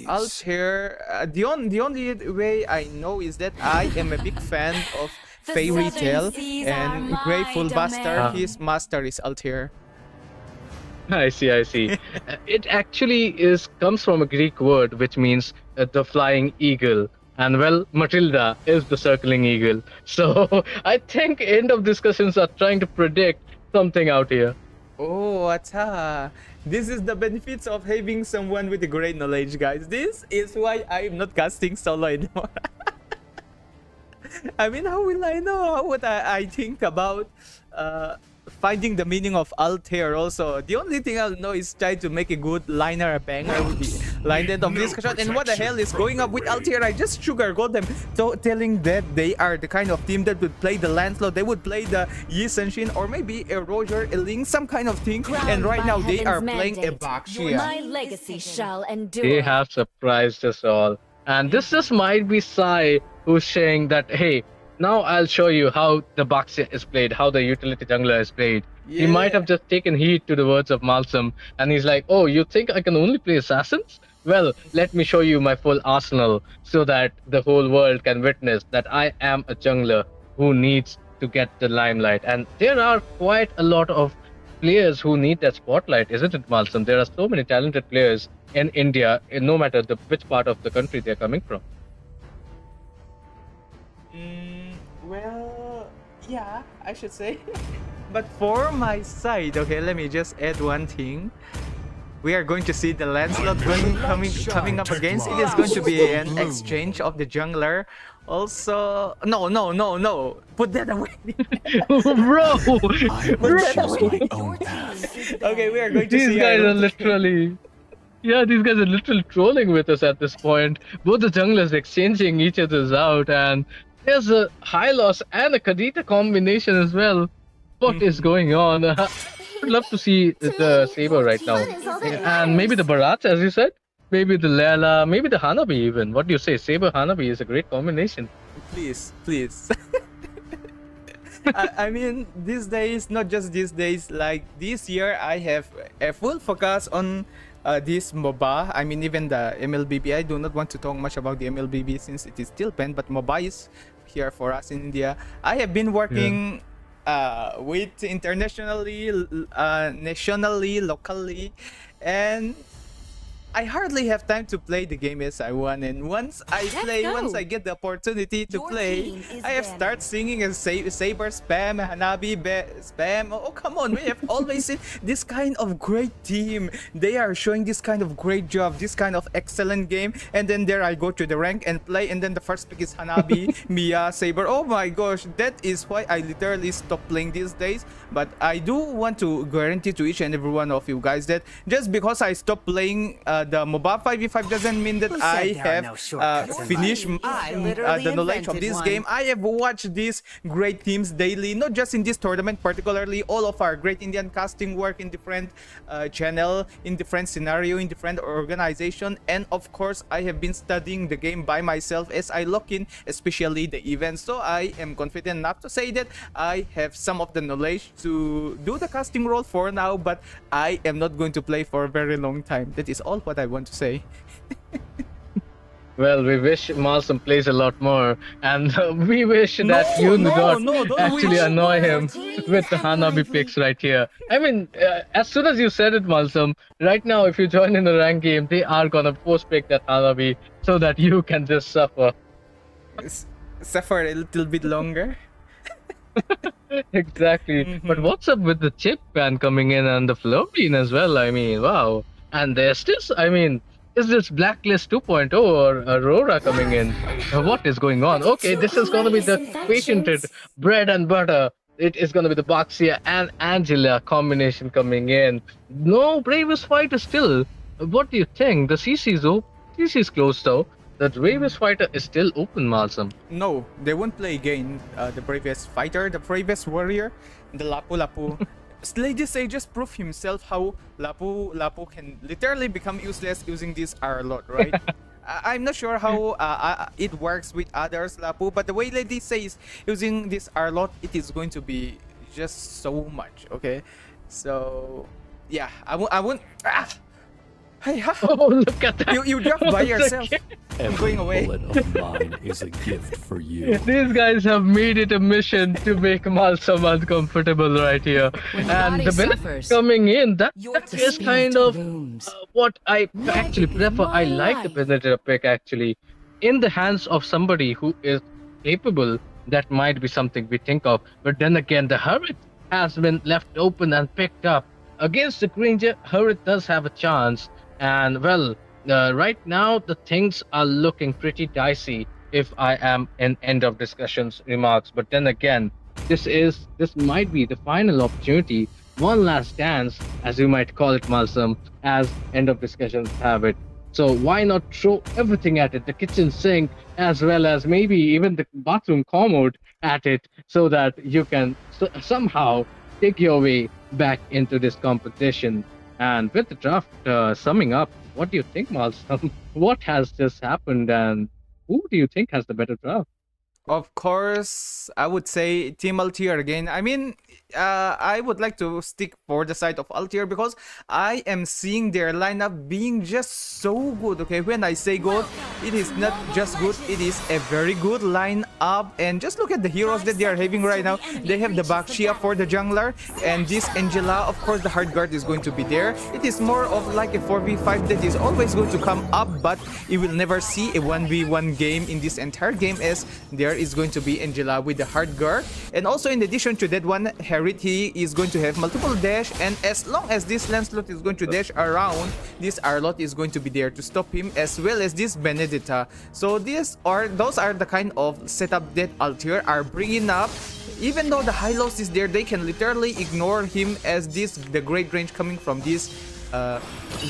Altair, the only way I know is that I am a big fan of Fairy Tale, and Grateful Buster, his master is Altair. I see. It actually comes from a Greek word which means the flying eagle. And well, Matilda is the circling eagle. So I think end of discussions are trying to predict something out here. Oh, acha. This is the benefits of having someone with a great knowledge, guys. This is why I'm not casting solo anymore. I mean, how will I know? How would I think about finding the meaning of Altair also? The only thing I'll know is try to make a good liner, a banger with the line end of discussion. And what the hell is going up with Altair? I just sugarcoat them, telling that they are the kind of team that would play the Lancelot, they would play the Yi Senshin, or maybe a Roger, a Link, some kind of thing. And right now they are playing a Baxia. My legacy shall endure. They have surprised us all. And this just might be Sai who's saying that, hey, now I'll show you how the Baxia is played, how the utility jungler is played. He might have just taken heed to the words of Malsam, and he's like, oh, you think I can only play assassins? Well, let me show you my full arsenal so that the whole world can witness that I am a jungler who needs to get the limelight. And there are quite a lot of players who need that spotlight, isn't it, Malsam? There are so many talented players in India, no matter which part of the country they're coming from. Well, yeah, I should say. But for my side, okay, let me just add one thing. we are going to see the Lancelot coming up against. It is going to be an exchange of the jungler. Also, no. Put that away. Bro, I will choose my own path. Okay, we are going to these see guys our- are literally. Yeah, these guys are literally trolling with us at this point. Both the junglers exchanging each other's out, and there's a Hylos and a Kadita combination as well. What is going on? I would love to see the Saber right now. And maybe the Bharat, as you said. Maybe the Layla, maybe the Hanabi even. What do you say? Saber Hanabi is a great combination. Please. I mean, these days, not just these days, like this year, I have a full focus on this MOBA. I mean, even the MLBB. I do not want to talk much about the MLBB since it is still banned, but MOBA is here for us in India. I have been working with internationally, nationally, locally, and I hardly have time to play the game as I want, and once I get the opportunity to Your play, team is I have banned. started singing and Saber spam, Hanabi spam. Oh, come on, we have always seen this kind of great team. They are showing this kind of great job, this kind of excellent game, and then there I go to the rank and play, and then the first pick is Hanabi, MEA, Saber. Oh my gosh, that is why I literally stopped playing these days. But I do want to guarantee to each and every one of you guys that just because I stopped playing the MOBA 5v5 doesn't mean that Who said I there are have no shortcuts in finished life? I literally the knowledge of invented this one. game. I have watched these great teams daily, not just in this tournament, particularly all of our great Indian casting work in different channel, in different scenario, in different organization, and of course I have been studying the game by myself as I lock in, especially the events. So I am confident enough to say that I have some of the knowledge to do the casting role for now, but I am not going to play for a very long time. That is all what I want to say. Well, we wish Malsum plays a lot more, and we wish that you do not don't actually wish. annoy him with the Hanabi picks right here. I mean, as soon as you said it, Malsum, right now, if you join in the rank game, they are gonna post pick that Hanabi so that you can just suffer. Suffer a little bit longer. Exactly. But what's up with the chip ban coming in and the Flurbean as well? I mean, wow. And there's this, I mean, is this Blacklist 2.0 or Aurora coming in? What is going on? Okay, this is gonna be the patented bread and butter. It is gonna be the Baxia and Angela combination coming in. No bravest fighter still. What do you think? The CC is open. CC is closed though. The bravest fighter is still open, Malsum. No, they won't play again. The bravest fighter, the bravest warrior, the Lapu. Lady Say just proved himself how Lapu can literally become useless using this Arlot, right? I'm not sure how it works with others Lapu, but the way Lady Say is using this Arlot, it is going to be just so much, okay? So, yeah, I won't. Hey, Oh, look at that! you jump by yourself. I'm going away. Bullet of mine is a gift for you. These guys have made it a mission to make Malsum uncomfortable right here. When the And body the benefit suffers, coming in, that your is spirit kind of blooms. what I actually prefer. I like the life. Predator pick actually. In the hands of somebody who is capable, that might be something we think of. But then again, the Hermit has been left open and picked up. Against the Granger, Hermit does have a chance. And well, right now the things are looking pretty dicey if I am in end of discussions remarks. But then again, this might be the final opportunity, one last dance, as you might call it, Malsum, as end of discussions have it. So why not throw everything at it, the kitchen sink, as well as maybe even the bathroom commode at it, so that you can somehow take your way back into this competition. And with the draft summing up, what do you think, Malsum? What has just happened, and who do you think has the better draft? Of course, I would say Team Altier again. I mean, I would like to stick for the side of Altier because I am seeing their lineup being just so good. Okay, when I say good, it is not just good, it is a very good lineup. And just look at the heroes that they are having right now. They have the Baxia for the jungler, and this Angela, of course, the hard guard is going to be there. It is more of like a 4v5 that is always going to come up, but you will never see a 1v1 game in this entire game as there there is going to be Angela with the hard guard, and also in addition to that one, Harriet, he is going to have multiple dash, and as long as this Lancelot is going to dash around, this Arlott is going to be there to stop him, as well as this Benedetta. So those are the kind of setup that Altair are bringing up. Even though the Hylos is there, they can literally ignore him, as the great range coming from this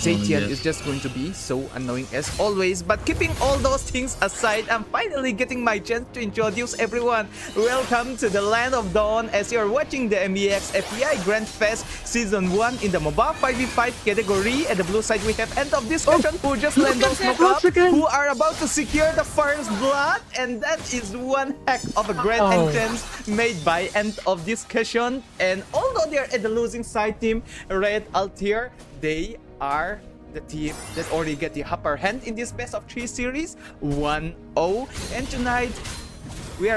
Zetian is just going to be so annoying as always. But keeping all those things aside, I'm finally getting my chance to introduce everyone. Welcome to the Land of Dawn, as you're watching the MEX FEI Grand Fest Season 1 in the MOBA 5v5 category. At the blue side, we have End of Discussion, who just land those knockup, who are about to secure the first blood, and that is one heck of a grand entrance made by End of Discussion. And although they're at the losing side team, Red Altair, they are the team that already get the upper hand in this best of 3 series 1-0. And tonight we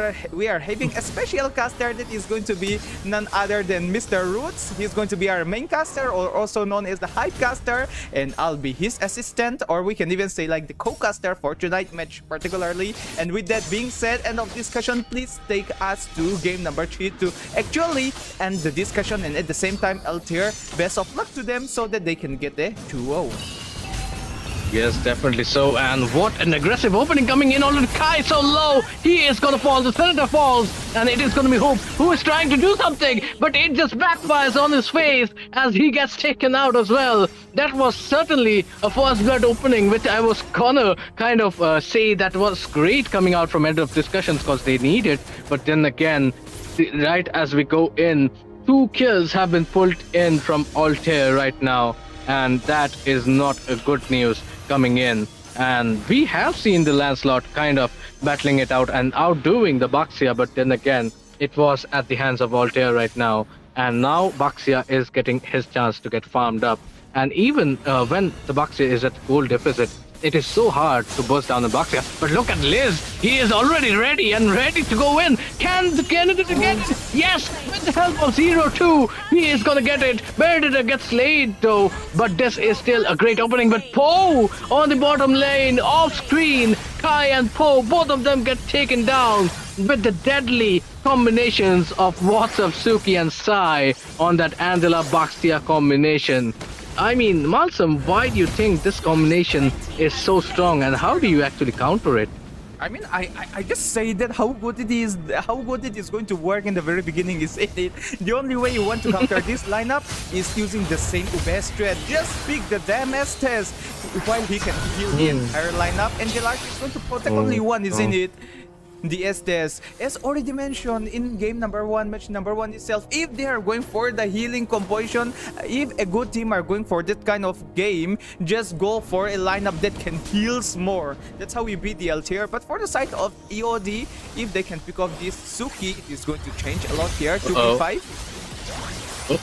are having a special caster that is going to be none other than Mr. Roots. He's going to be our main caster, or also known as the hype caster, and I'll be his assistant, or we can even say like the co-caster for tonight's match particularly. And with that being said, End of Discussion, please take us to game number 3 to actually end the discussion, and at the same time, Altair, best of luck to them so that they can get the 2-0. Yes, definitely so. And what an aggressive opening coming in on Kai, so low. He is going to fall. The Senator falls. And it is going to be Hope, who is trying to do something. But it just backfires on his face as he gets taken out as well. That was certainly a first blood opening, which I was gonna kind of say that was great coming out from End of Discussions, because they need it. But then again, right as we go in, 2 kills have been pulled in from Altair right now. And that is not a good news coming in. And we have seen the Lancelot kind of battling it out and outdoing the Baxia, but then again, it was at the hands of Altair right now. And now Baxia is getting his chance to get farmed up. And even when the Baxia is at goal deficit, it is so hard to burst down the Baxia. But look at Liz. He is already ready to go in. Can the candidate get it? Yes, with the help of 0-2, he is gonna get it. Benedetta gets slayed though, but this is still a great opening. But Poe on the bottom lane, off screen. Kai and Poe, both of them get taken down with the deadly combinations of WhatsApp, Suki and Sai on that Angela Baxia combination. I mean, Malsum, why do you think this combination is so strong, and how do you actually counter it? I mean, I just say that how good it is going to work in the very beginning is it. The only way you want to counter this lineup is using the same Ube strat. Just pick the damage test while he can heal the entire lineup, and Gelark is going to protect only one, isn't it? The Estes, as already mentioned in game number 1, match number 1 itself, if they are going for the healing composition, if a good team are going for that kind of game, just go for a lineup that can heals more. That's how we beat the Altair. But for the side of EOD, if they can pick off this Suki, it is going to change a lot here. 2v5.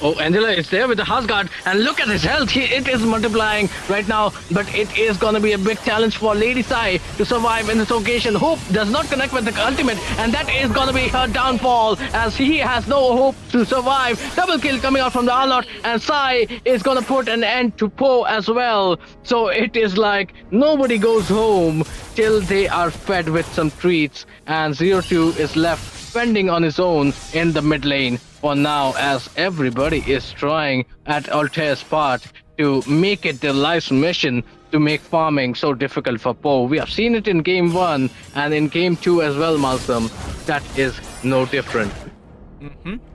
Oh, Angela is there with the Hasgard, and look at his health. It is multiplying right now, but it is gonna be a big challenge for Lady Sai to survive in this occasion. Hope does not connect with the ultimate, and that is gonna be her downfall, as he has no hope to survive. Double kill coming out from the Arlott, and Sai is gonna put an end to Poe as well. So it is like nobody goes home till they are fed with some treats, and 0-2 is left fending on his own in the mid lane for now, as everybody is trying at Altair's part to make it their life's mission to make farming so difficult for Poe. We have seen it in game 1 and in game 2 as well, Malcolm. That is no different.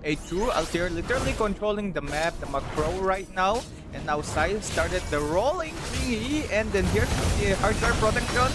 A2, Altair literally controlling the map, the macro right now, and now Sai started the rolling thingy, and then here's the hardware protection.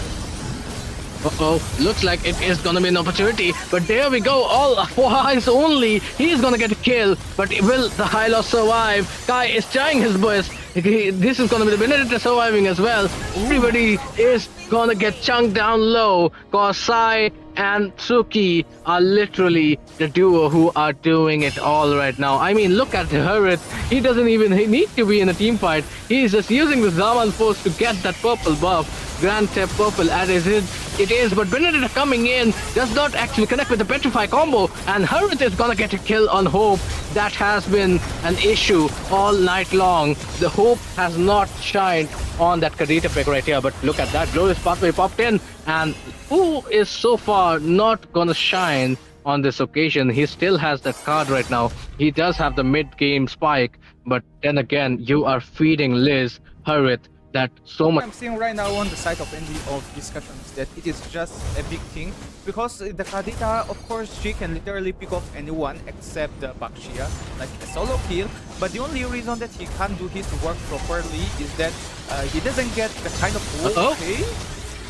Looks like it is gonna be an opportunity, but there we go, all for eyes only. He's gonna get a kill, but will the Hylos survive? Kai is trying his best. This is gonna be the Benedetta surviving as well. Everybody is gonna get chunked down low, cause Sai and Suki are literally the duo who are doing it all right now. I mean, look at Harriet. He doesn't even need to be in a team fight. He's just using the Zaman force to get that purple buff. Grand Theft Purple as it is, but Benedetta coming in does not actually connect with the Petrify combo, and Harith is gonna get a kill on Hope. That has been an issue all night long. The Hope has not shined on that Kadita pick right here, but look at that, Glorious Pathway popped in, and who is so far not gonna shine on this occasion? He still has that card right now. He does have the mid-game spike, but then again, you are feeding Liz, Harith, that so much. I'm seeing right now on the side of ND of discussions that it is just a big thing because the Kadita, of course, she can literally pick off anyone except the Bakshia, like a solo kill. But the only reason that he can't do his work properly is that he doesn't get the kind of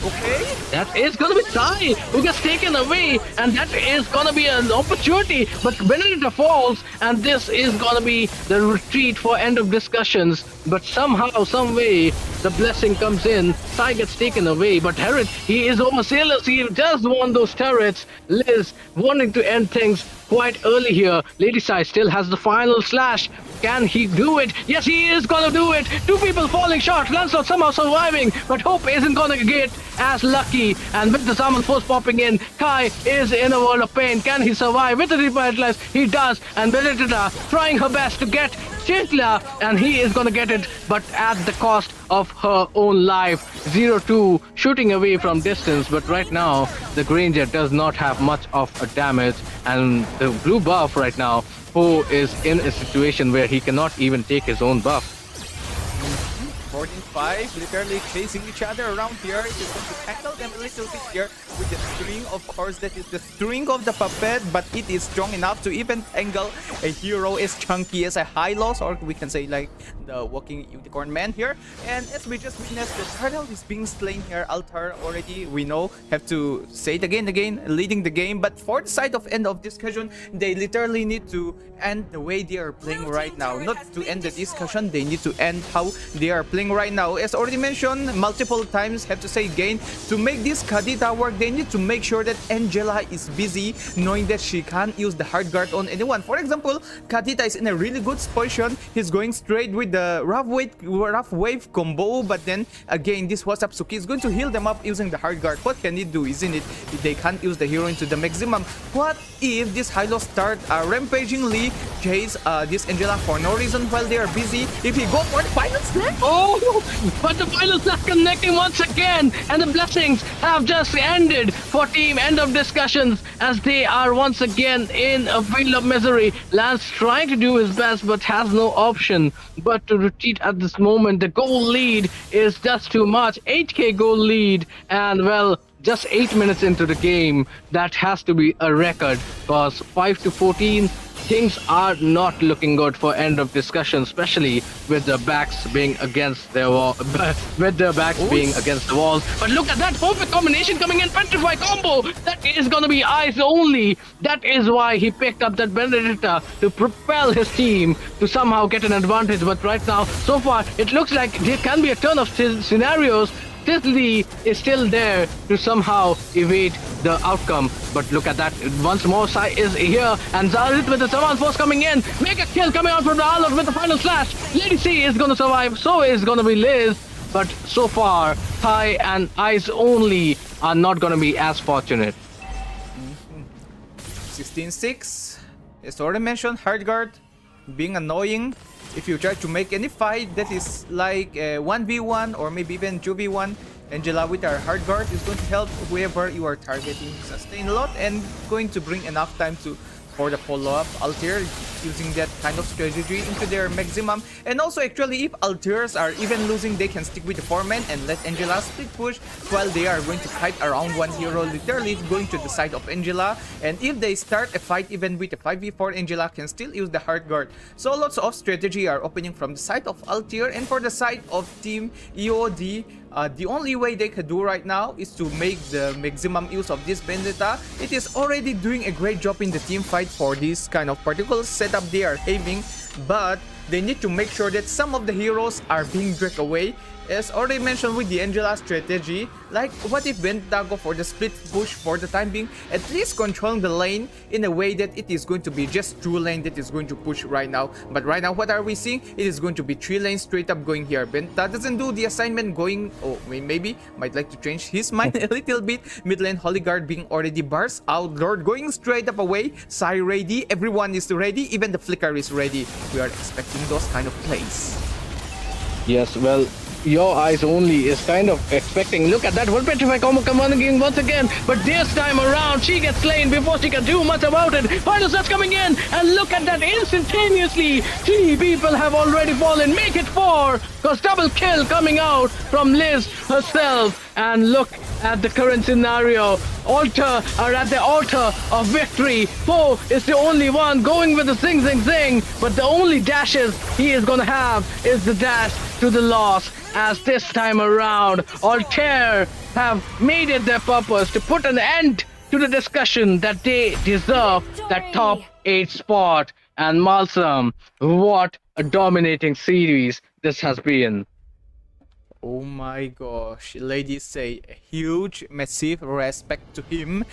Okay. That is gonna be Sai who gets taken away, and that is gonna be an opportunity. But Benedetta falls, and this is gonna be the retreat for end of discussions. But somehow, some way, the blessing comes in. Sai gets taken away, but Harith, he is overzealous. He does want those turrets. Liz wanting to end things quite early here. Lady Sai still has the final slash. Can he do it? Yes, he is gonna do it. Two people falling short. Lancelot somehow surviving, but Hope isn't gonna get as lucky. And with the Summon Force popping in, Kai is in a world of pain. Can he survive with the Revitalize? He does. And Benedetta trying her best to get Chitla, and he is gonna get it, but at the cost of her own life. 0-2 shooting away from distance, but right now the Granger does not have much of a damage, and the blue buff right now, who is in a situation where he cannot even take his own buff. 14-5, literally chasing each other around here. It is going to tackle them a little bit here with the string. Of course, that is the string of the puppet, but it is strong enough to even tangle a hero as chunky as a Hylos, or we can say like the walking unicorn man here. And as we just witnessed, the turtle is being slain here. Altar already, we know, have to say it again, leading the game. But for the side of end of discussion, they literally need to end the way they are playing right now. Not to end the discussion, they need to end how they are playing right now. As already mentioned multiple times, have to say again, to make this Kadita work, they need to make sure that Angela is busy, knowing that she can't use the hard guard on anyone. For example, Kadita is in a really good position. He's going straight with the rough wave combo, but then again, this WhatsApp Suki is going to heal them up using the hard guard. What can it do, isn't it? They can't use the hero into the maximum. What if this Hylos start rampagingly chase this Angela for no reason while they are busy? If he go for the final snap? Oh, but the final slash connecting once again, and the blessings have just ended for team end of discussions as they are once again in a field of misery. Lance trying to do his best but has no option but to retreat at this moment. The goal lead is just too much. 8k goal lead, and well, just 8 minutes into the game, that has to be a record, because 5-14, things are not looking good for end of discussion, especially with the backs being against their wall, being against the walls. But look at that perfect combination coming in, Petrify combo. That is gonna be eyes only. That is why he picked up that Benedetta to propel his team to somehow get an advantage. But right now, so far, it looks like there can be a turn of scenarios. Tisley is still there to somehow evade the outcome. But look at that, once more Sai is here, and Zarith with the Saman Force coming in. Mega kill coming out from the Alot with the final slash. Lady C is gonna survive, so is gonna be Liz. But so far, Sai and Eyes Only are not gonna be as fortunate. 16-6. As already mentioned, hard guard being annoying. If you try to make any fight that is like 1v1 or maybe even 2v1, Angela with her hard guard is going to help whoever you are targeting sustain a lot and going to bring enough time for the follow-up. Altair using that kind of strategy into their maximum. And also actually, if Altiers are even losing, they can stick with the 4-man and let Angela split push while they are going to fight around one hero, literally going to the side of Angela. And if they start a fight even with a 5v4, Angela can still use the hard guard. So lots of strategy are opening from the side of Altair. And for the side of Team EOD, the only way they can do right now is to make the maximum use of this Vendetta. It is already doing a great job in the team fight for this kind of particular setup they are having, but they need to make sure that some of the heroes are being dragged away As already mentioned with the Angela strategy, like what if Benta go for the split push for the time being, at least controlling the lane in a way that it is going to be just 2 lane that is going to push right now. But right now what are we seeing? It is going to be 3 lanes straight up going here. Benta doesn't do the assignment going, oh maybe might like to change his mind a little bit. Mid lane Holy Guard being already bars out, Lord going straight up away, Sai ready, everyone is ready, even the Flicker is ready. We are expecting those kind of plays. Yes, well, your eyes only is kind of expecting. Look at that one petrify combo coming once again, but this time around she gets slain before she can do much about it. Final Surge coming in, and look at that instantaneously. 3 people have already fallen. Make it 4, because double kill coming out from Liz herself. And look at the current scenario. Alter are at the altar of victory. Poe is the only one going with the zing zing zing, but the only dashes he is gonna have is the dash to the loss. As this time around, Altair have made it their purpose to put an end to the discussion that they deserve that top 8 spot. And Malsum, what a dominating series this has been. Oh my gosh, ladies say a huge, massive respect to him.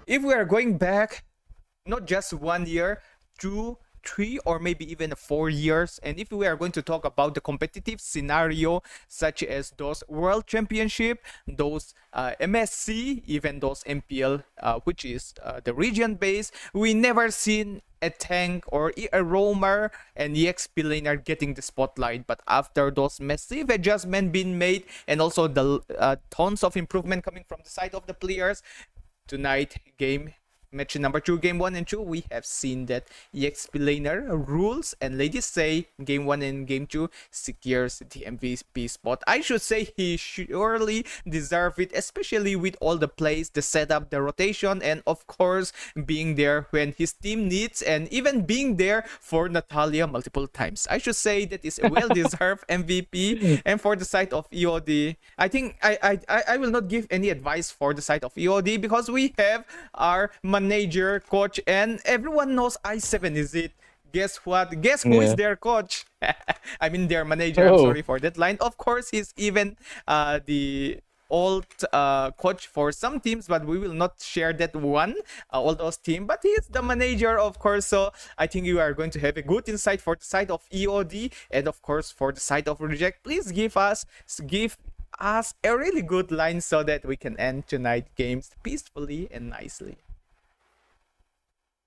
If we are going back, not just 1 year, 2, 3, or maybe even 4 years, and if we are going to talk about the competitive scenario, such as those World Championship, those MSC, even those MPL, which is the region base, we never seen a tank or a roamer and EXP laner getting the spotlight. But after those massive adjustments being made, and also the tons of improvement coming from the side of the players, tonight match number 2, game 1 and 2, we have seen that EXP laner rules, and ladies say game 1 and game 2 secures the MVP spot. I should say he surely deserve it, especially with all the plays, the setup, the rotation, and of course being there when his team needs, and even being there for Natalia multiple times. I should say that is a well-deserved MVP. And for the side of EOD, I think I will not give any advice for the side of EOD, because we have our manager, coach, and everyone knows i7 is it. Guess what? Guess who is their coach? I mean their manager. I'm sorry for that line. Of course, he's even the old coach for some teams, but we will not share that one, all those teams. But he's the manager, of course. So I think you are going to have a good insight for the side of EOD, and of course for the side of Reject. Please give us a really good line so that we can end tonight games peacefully and nicely.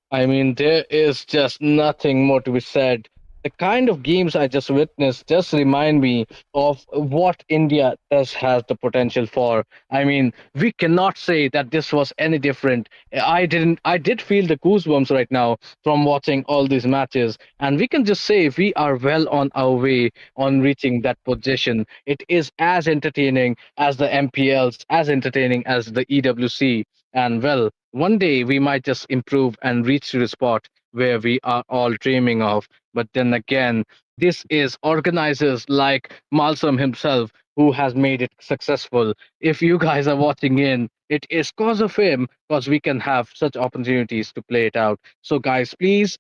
I mean, there is just nothing more to be said. The kind of games I just witnessed just remind me of what India does has the potential for. I mean, we cannot say that this was any different. I did feel the goosebumps right now from watching all these matches, and we can just say we are well on our way on reaching that position. It is as entertaining as the MPLs, as entertaining as the EWC, and well, one day we might just improve and reach to the spot where we are all dreaming of. But then again, this is organizers like Malsum himself who has made it successful. If you guys are watching in, it is cause of him, because we can have such opportunities to play it out. So guys, please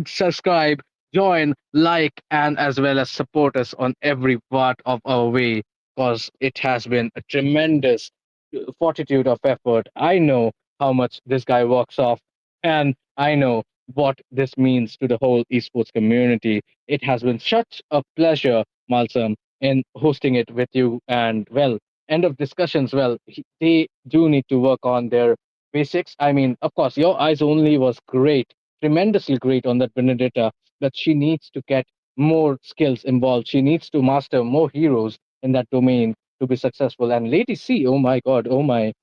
subscribe, join, like, and as well as support us on every part of our way, because it has been a tremendous fortitude of effort. I know how much this guy works off, and I know what this means to the whole esports community. It has been such a pleasure, Malsam, in hosting it with you. And well, end of discussions. Well, they do need to work on their basics. I mean, of course, your eyes only was great, tremendously great on that Benedetta, but she needs to get more skills involved. She needs to master more heroes in that domain to be successful. And Lady C, oh my God, oh my,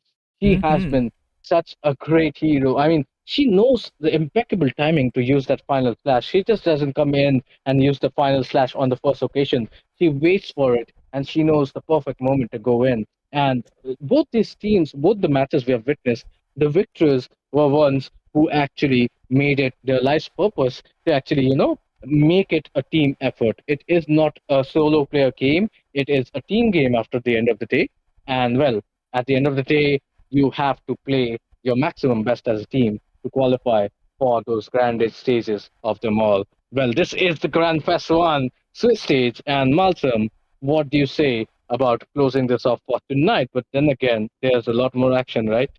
she has been such a great hero. I mean, she knows the impeccable timing to use that final slash. She just doesn't come in and use the final slash on the first occasion. She waits for it, and she knows the perfect moment to go in. And both these teams, both the matches we have witnessed, the victors were ones who actually made it their life's purpose to actually, make it a team effort. It is not a solo player game. It is a team game after the end of the day. And well, at the end of the day, you have to play your maximum best as a team to qualify for those grand stages of them all. Well, this is the Grand Fest 1 Swiss stage, and Malsum, what do you say about closing this off for tonight? But then again, there's a lot more action, right?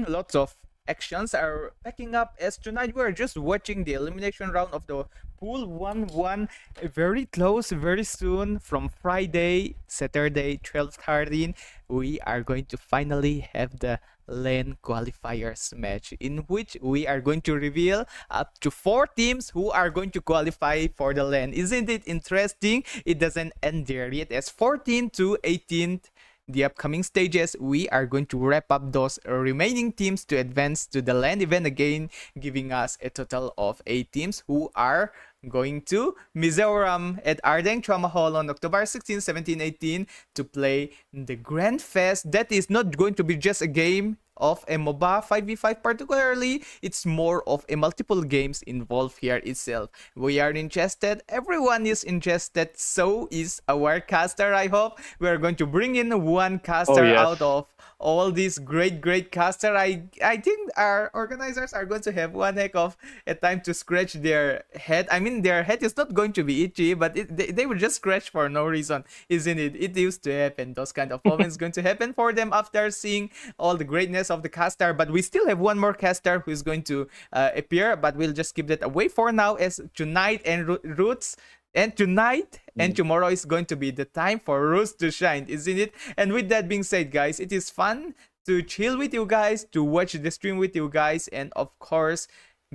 Lots of actions are packing up as tonight we're just watching the elimination round of the pool 1-1, very close, very soon from Friday, Saturday 12:13. We are going to finally have the LAN qualifiers match in which we are going to reveal up to 4 teams who are going to qualify for the LAN. Isn't it interesting? It doesn't end there yet, as 14 to 18th the upcoming stages, we are going to wrap up those remaining teams to advance to the LAN event again, giving us a total of 8 teams who are going to Mizoram at Ardeng Trauma Hall on October 16, 17, 18 to play the Grand Fest. That is not going to be just a game of a MOBA 5v5 particularly, it's more of a multiple games involved here itself. We are interested, everyone is interested, so is our caster. I hope we are going to bring in one caster yes. out of all these great caster. I think our organizers are going to have one heck of a time to scratch their head. I mean, their head is not going to be itchy, but they will just scratch for no reason, isn't it? It used to happen. Those kind of moments going to happen for them after seeing all the greatness of the caster. But we still have one more caster who is going to appear, but we'll just keep that away for now, as tonight and Roots and tonight and tomorrow is going to be the time for Roots to shine, isn't it? And with that being said, guys, it is fun to chill with you guys, to watch the stream with you guys, and of course,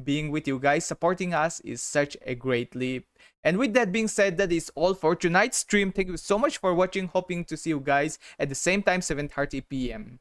being with you guys, supporting us is such a great leap. And with that being said, that is all for tonight's stream. Thank you so much for watching. Hoping to see you guys at the same time, 7:30 p.m.